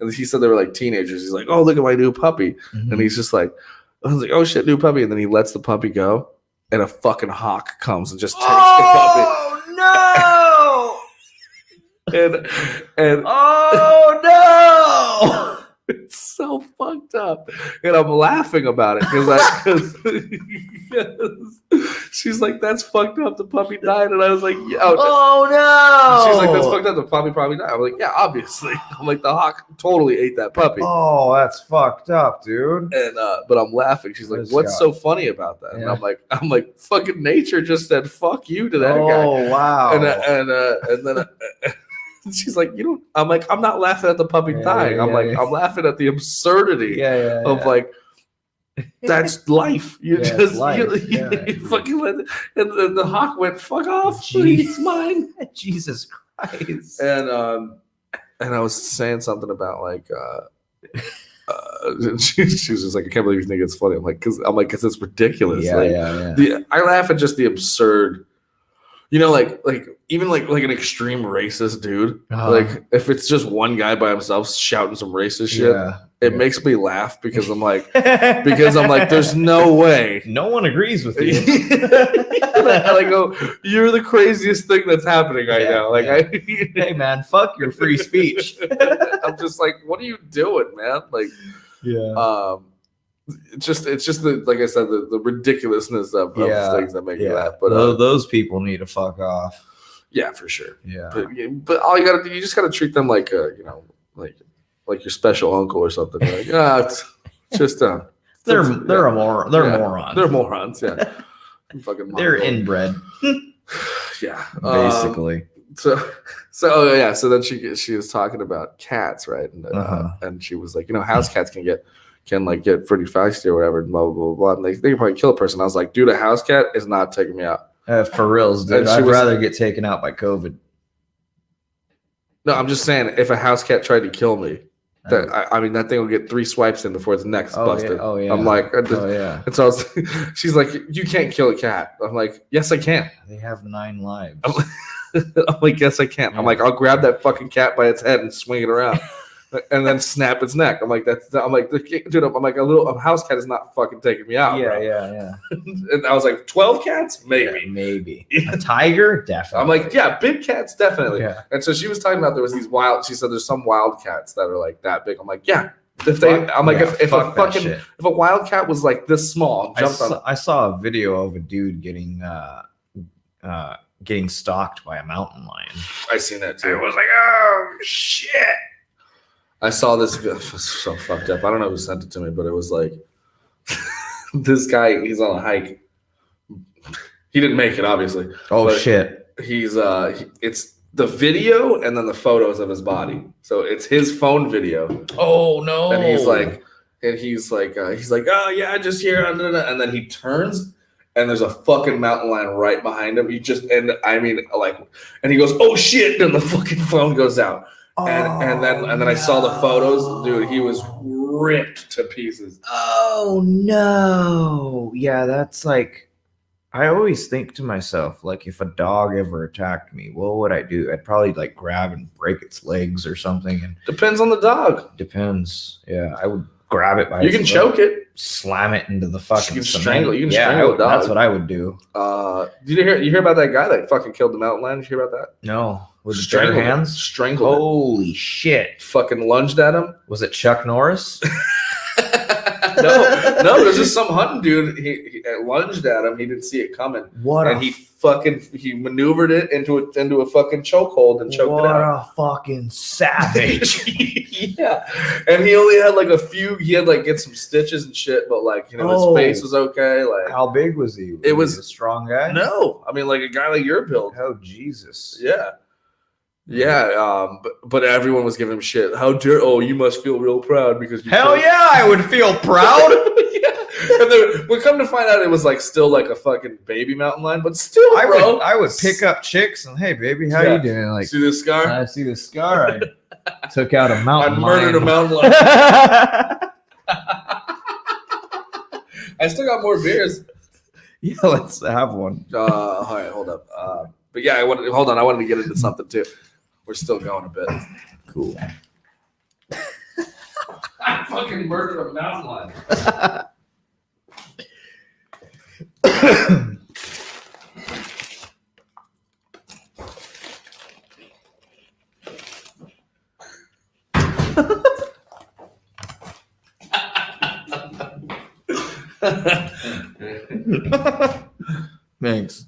and he said they were like teenagers. He's like, oh, look at my new puppy. Mm-hmm. And he's just like, I was like, oh shit, new puppy. And then he lets the puppy go and a fucking hawk comes and just takes the puppy. Oh no! And Oh no! It's so fucked up, and I'm laughing about it because she's like, "That's fucked up. The puppy died," and I was like, "Yeah." Oh no! She's like, "That's fucked up. The puppy probably died." I'm like, "Yeah, obviously." I'm like, "The hawk totally ate that puppy." Oh, that's fucked up, dude. And but I'm laughing. She's like, "What's so funny about that?" And I'm like, "Fucking nature just said fuck you to that guy." Oh wow! And then. She's like, you don't. I'm like, I'm not laughing at the puppy dying. I'm laughing at the absurdity of like, that's life. You just life. You fucking let it, and the hawk went, fuck off. He's mine. Jesus Christ. And I was saying something about like, she was just like, I can't believe you think it's funny. I'm like, cause it's ridiculous. I laugh at just the absurd. You know, like even like an extreme racist dude. Like if it's just one guy by himself shouting some racist shit, it makes me laugh because I'm like, there's no way. No one agrees with you. And I go, you're the craziest thing that's happening right now. Like, hey man, fuck your free speech. I'm just like, what are you doing, man? Like, It's just the, like I said, the ridiculousness of things that make you laugh. But those people need to fuck off. Yeah, for sure. Yeah. But all you gotta do, you just gotta treat them like like your special uncle or something. Like, it's just they're morons. They're morons. Yeah. Fucking. They're inbred. Yeah. Basically. So then she was talking about cats, right? And she was like, house cats can get pretty feisty or whatever, blah blah blah blah. And they can probably kill a person. I was like, dude, a house cat is not taking me out. For reals, dude. I'd rather get taken out by COVID. No, I'm just saying, if a house cat tried to kill me, that thing will get 3 swipes in before its neck's busted. Oh yeah. I'm like, And so she's like, you can't kill a cat. I'm like, yes, I can. They have 9 lives. I'm like, yes, I can. I'm like, I'll grab that fucking cat by its head and swing it around. And then snap its neck. I'm like, dude, I'm like, a house cat is not fucking taking me out. Yeah. And I was like, 12 cats? Maybe. A tiger? Definitely. I'm like, yeah, big cats, definitely. Yeah. And so she was talking about there was she said there's some wild cats that are like that big. I'm like, yeah. If a wild cat was like this small, I saw a video of a dude getting stalked by a mountain lion. I seen that too. I was like, oh shit. I saw this video. It was so fucked up. I don't know who sent it to me, but it was like this guy, he's on a hike. He didn't make it, obviously. Oh shit. He's it's the video and then the photos of his body. So it's his phone video. Oh no. And he's like, oh yeah, just here. And then he turns and there's a fucking mountain lion right behind him. And he goes, oh shit, and the fucking phone goes out. And then I saw the photos, dude. He was ripped to pieces. Oh no! Yeah, that's like, I always think to myself, like, if a dog ever attacked me, what would I do? I'd probably like grab and break its legs or something. And depends on the dog. Depends. Yeah, I would grab it by. You can choke it, slam it into the fucking. You can strangle a dog. That's what I would do. Did you hear about that guy that fuck killed the mountain lion? Did you hear about that? No. With his bare hands? Strangled Holy shit. Fucking lunged at him. Was it Chuck Norris? No, there's just some hunting dude. He lunged at him. He didn't see it coming. He maneuvered it into a fucking chokehold and choked it out. What a fucking savage. Yeah. And he only had like a few, he had like get some stitches and shit, but like, his face was okay. Like, how big was he? Was he a strong guy? No. I mean, like a guy like your build. Oh, Jesus. Yeah. Yeah, but everyone was giving him shit. How dare? Oh, you must feel real proud because you. Hell yeah, I would feel proud. Yeah. And then we come to find out it was like still like a fucking baby mountain lion, but still, I would pick up chicks and hey, baby, how you doing? Like, see this scar? I see the scar. I took out a mountain lion. I murdered a mountain lion. I still got more beers. Yeah, let's have one. All right, hold up. But yeah, I wanted to get into something too. We're still going a bit. Cool. I fucking murdered a mountain lion. Thanks.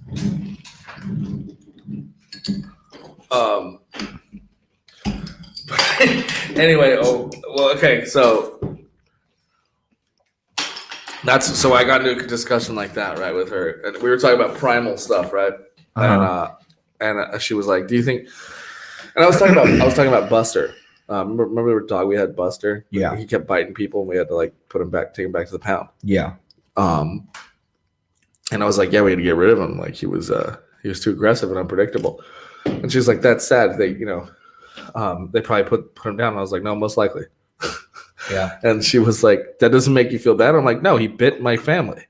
Anyway, okay, so I got into a discussion like that, right, with her, and we were talking about primal stuff, right? And she was like, "Do you think?" And I was talking about Buster. Remember the dog we had, Buster? Yeah. He kept biting people, and we had to like take him back to the pound. Yeah. And I was like, "Yeah, we had to get rid of him. Like he was too aggressive and unpredictable." And she's like, "That's sad. They probably put him down." And I was like, "No, most likely." Yeah. And she was like, "That doesn't make you feel bad?" I'm like, "No, he bit my family."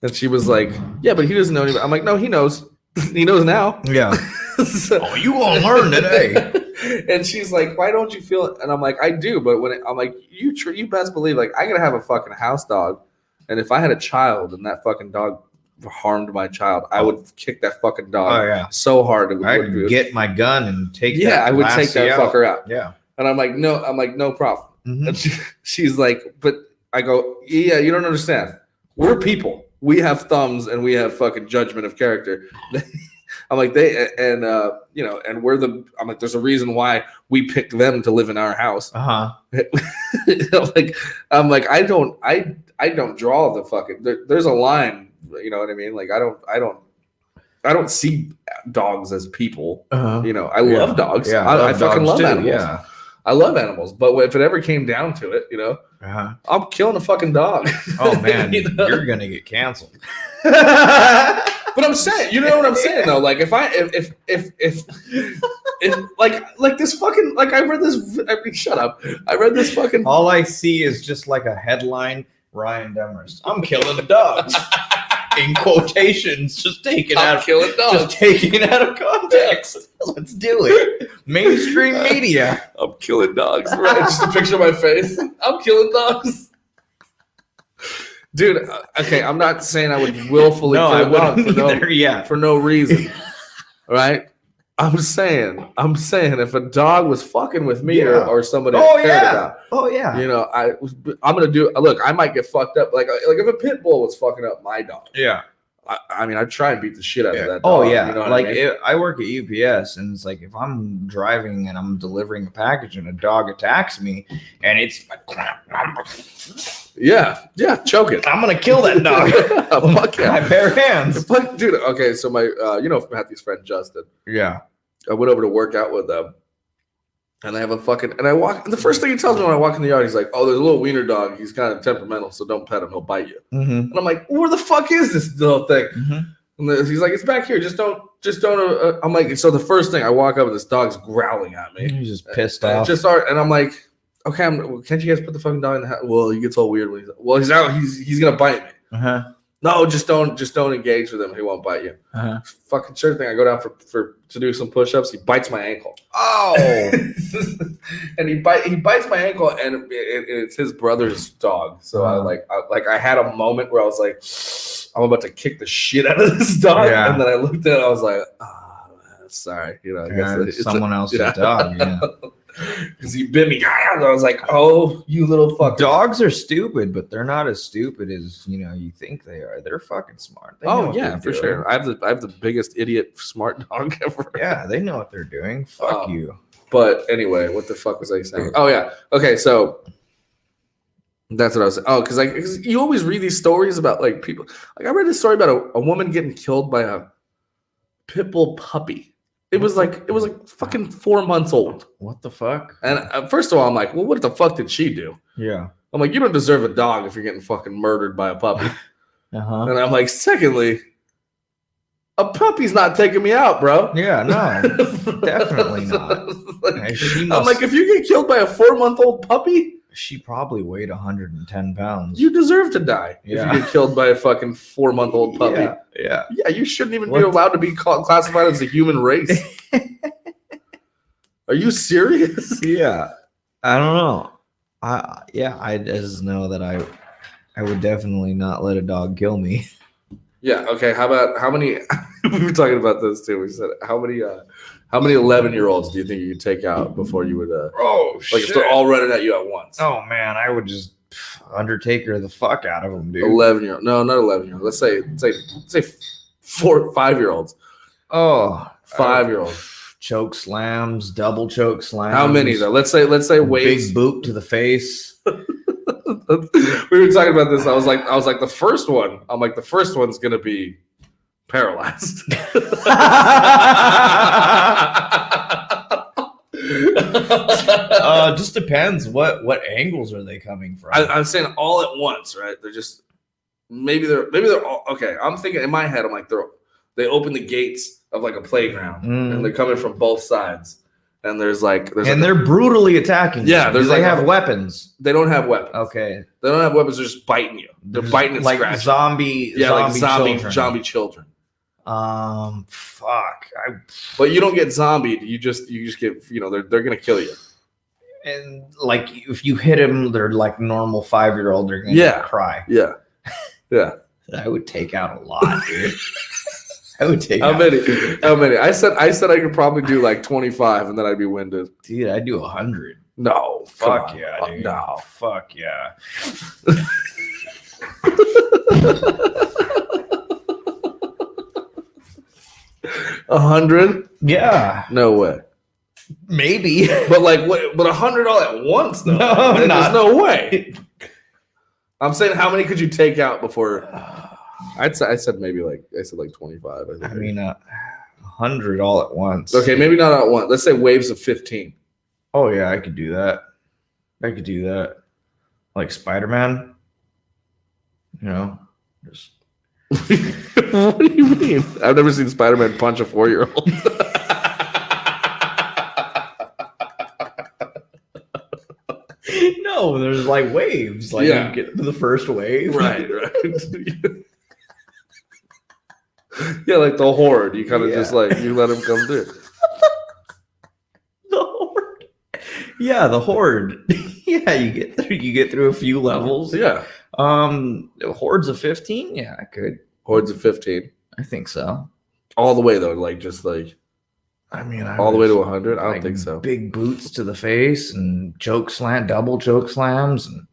And she was like, "Yeah, but he doesn't know anybody." I'm like, "No, he knows. He knows now." Yeah. So, oh, you gonna learn today. And she's like, "Why don't you feel it?" And I'm like, "I do, but I'm like, you best believe, like, I gotta have a fucking house dog, and if I had a child and that fucking dog harmed my child, I would kick that fucking dog so hard. I'd get my gun and take. Yeah, I would take that fucker out. Yeah. And I'm like, no problem. Mm-hmm. And she's like, but I go, yeah, you don't understand. We're people. We have thumbs and we have fucking judgment of character. I'm like, and we're I'm like, there's a reason why we picked them to live in our house. I'm like, I don't draw the fucking, there's a line, you know what I mean? Like, I don't see dogs as people. You know, I love dogs. Yeah, I fucking love animals. Yeah. I love animals, but if it ever came down to it, you know, I'm killing a fucking dog. Oh man, you're gonna get canceled. But I'm saying, you know what I'm saying though. Like if like this fucking, like I read this. I mean, shut up. I read this fucking. All I see is just like a headline: Ryan Demarest, I'm killing dogs. In quotations, just taken out of context. Let's do it. Mainstream media. I'm killing dogs. Right? Just a picture of my face. I'm killing dogs. Dude, okay, I'm not saying I would willfully kill a dog for no reason. Right? I'm saying if a dog was fucking with me or somebody I cared about. You know, I'm gonna do. Look, I might get fucked up. Like if a pit bull was fucking up my dog. Yeah. I mean, I'd try and beat the shit out of that dog. Oh yeah. You know like I mean? I work at UPS, and it's like if I'm driving and I'm delivering a package and a dog attacks me, and it's like, choke it. I'm gonna kill that dog. Fuck yeah. My bare hands. Dude, okay, so my Matthew's friend Justin. Yeah. I went over to work out with them. And I have a fucking, and I walk, and the first thing he tells me when I walk in the yard, he's like, "Oh, there's a little wiener dog. He's kind of temperamental, so don't pet him. He'll bite you." Mm-hmm. And I'm like, "Where the fuck is this little thing?" Mm-hmm. And he's like, "It's back here. Just don't." I'm like, so the first thing I walk up and this dog's growling at me. He's just pissed off. And I'm like, "Okay, can't you guys put the fucking dog in the house?" Well, he gets all weird when he's out. He's gonna bite me. Uh-huh. No, just don't engage with him. He won't bite you. Uh-huh. Fucking sure thing. I go down to do some push-ups. He bites my ankle. Oh, and he bites my ankle, and it's his brother's dog. So I had a moment where I was like, I'm about to kick the shit out of this dog, and then I looked at it. I was like, sorry, you know, I guess it's someone else's dog. Yeah. Because he bit me. And I was like, oh, you little fucker. Dogs are stupid, but they're not as stupid as you think they are. They're fucking smart. They know what they're for doing. sure. I have the biggest idiot smart dog ever. Yeah, they know what they're doing. Fuck you. But anyway, what the fuck was I saying? Oh yeah. Okay, so that's what I was saying. Oh, because you always read these stories about like people. Like I read this story about a woman getting killed by a pit bull puppy. It was like fucking 4 months old. What the fuck? And first of all, I'm like, well, what the fuck did she do? Yeah. I'm like, you don't deserve a dog if you're getting fucking murdered by a puppy. Uh-huh. And I'm like, secondly, a puppy's not taking me out, bro. Yeah, no, definitely not. I'm like, if you get killed by a 4-month-old puppy, she probably weighed 110 pounds. You deserve to die if you get killed by a fucking 4-month-old puppy. Yeah. You shouldn't even be allowed to be classified as a human race. Are you serious? Yeah. I don't know. I just know that I would definitely not let a dog kill me. Yeah. Okay. How many? We were talking about this too. We said how many 11-year-olds do you think you could take out before you would? If they're all running at you at once? Oh man, I would Undertaker the fuck out of him, dude. 11-year-old. No, not 11-year-old. Let's say 5-year-olds. Oh, 5-year-olds. Choke slams, double choke slams. How many though? Let's say waves. Big boot to the face. We were talking about this. I was like the first one. I'm like the first one's gonna be paralyzed. Just depends. What angles are they coming from? I'm saying all at once, right? They're just maybe they're all okay. I'm thinking in my head. I'm like they open the gates of like a playground and they're coming from both sides. And they're brutally attacking. Yeah, they have weapons. They don't have weapons. Okay, they don't have weapons. They're just biting you. They're biting and like scratching. Zombie children. Fuck. But you don't get zombied. You just get, they're gonna kill you. And like if you hit them, they're like normal 5-year-old. They're gonna cry. Yeah. I would take out a lot, dude. I would take How many? I said I could probably do like 25 and then I'd be winded. Dude, I'd do 100. No. Fuck yeah, dude. No. Fuck yeah. $100? Yeah. No way. Maybe. But $100 all at once though. No, there's no way. I'm saying how many could you take out before? I said maybe like 25. I mean, 100 all at once. Okay, maybe not all at once. Let's say waves of 15. Oh yeah, I could do that. Like Spider-Man. Just. What do you mean? I've never seen Spider-Man punch a 4-year-old. No, there's like waves. Like you get to the first wave. Right. Yeah, like the horde. You kind of just like you let him come through. The horde. Yeah, the horde. Yeah, you get through a few levels. Yeah. Hordes of 15? Yeah, I could. Hordes of 15. I think so. All the way though, all the way to 100? I don't think so. Big boots to the face and double choke slams, and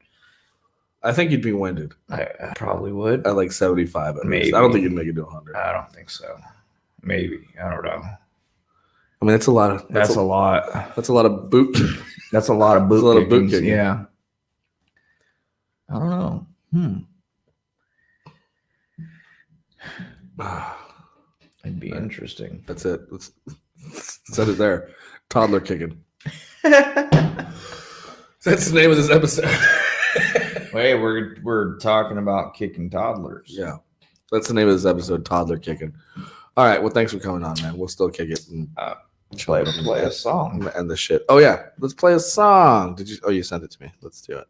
I think you'd be winded. I probably would. At like 75 at Maybe. least. I don't think you'd make it to 100. I don't think so. Maybe. I don't know. I mean, that's a lot of That's a lot. That's a lot of boot. That's a lot of boot. That's a lot of boot kicking. Yeah. I don't know. It'd be interesting. That's it. Let's set it there. Toddler kicking. That's the name of this episode. Wait, we're talking about kicking toddlers. Yeah. That's the name of this episode, Toddler Kicking. All right. Well, thanks for coming on, man. We'll still kick it and play a song. And the shit. Oh, yeah. Let's play a song. You sent it to me. Let's do it.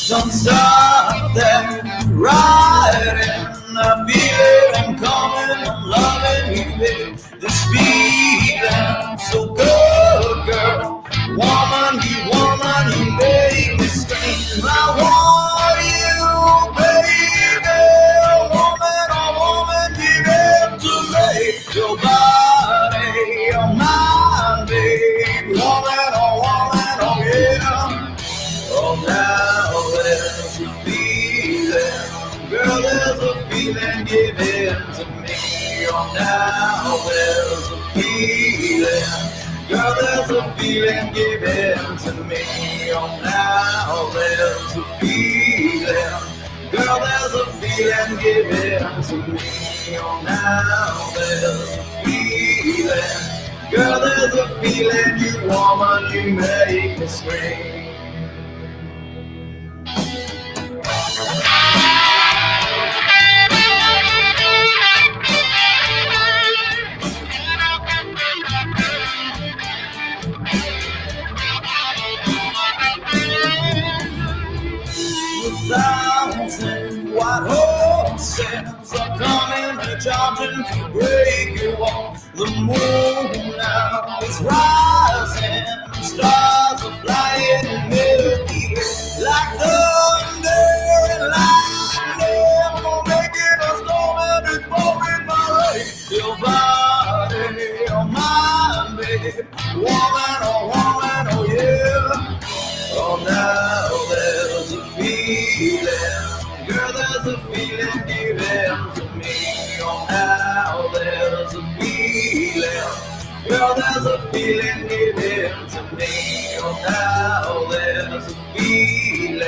Don't stop there, riding. I feel it, I'm coming, I'm loving you, babe. This feeling so good, girl. Woman, you make me scream. I want you, baby. Woman, give it to me. Your body, your mind, babe. Woman, oh yeah. Oh, now there's a feeling, girl, there's a feeling, give it to me. Oh, now there's a feeling, girl, there's a feeling, give it to me. Oh, now there's a feeling, girl, there's a feeling, give it to me. Oh, now there's a feeling, girl, there's a feeling, you woman, you make me scream. charging to break your wall. The moon now is rising, stars are flying in Milky Way. Like thunder and lightning, making a storm and it's pouring my way. Your body, your mind, baby, woman, oh yeah. Oh, now there's a feeling, girl, there's a feeling given to me. Oh, now there's a feeling, girl, there's a feeling given to me. Oh, now there's a feeling,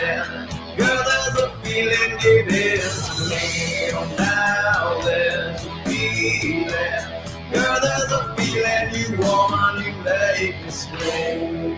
girl, there's a feeling given to me. Oh, now there's a feeling, girl, there's a feeling, you woman, you make me scream.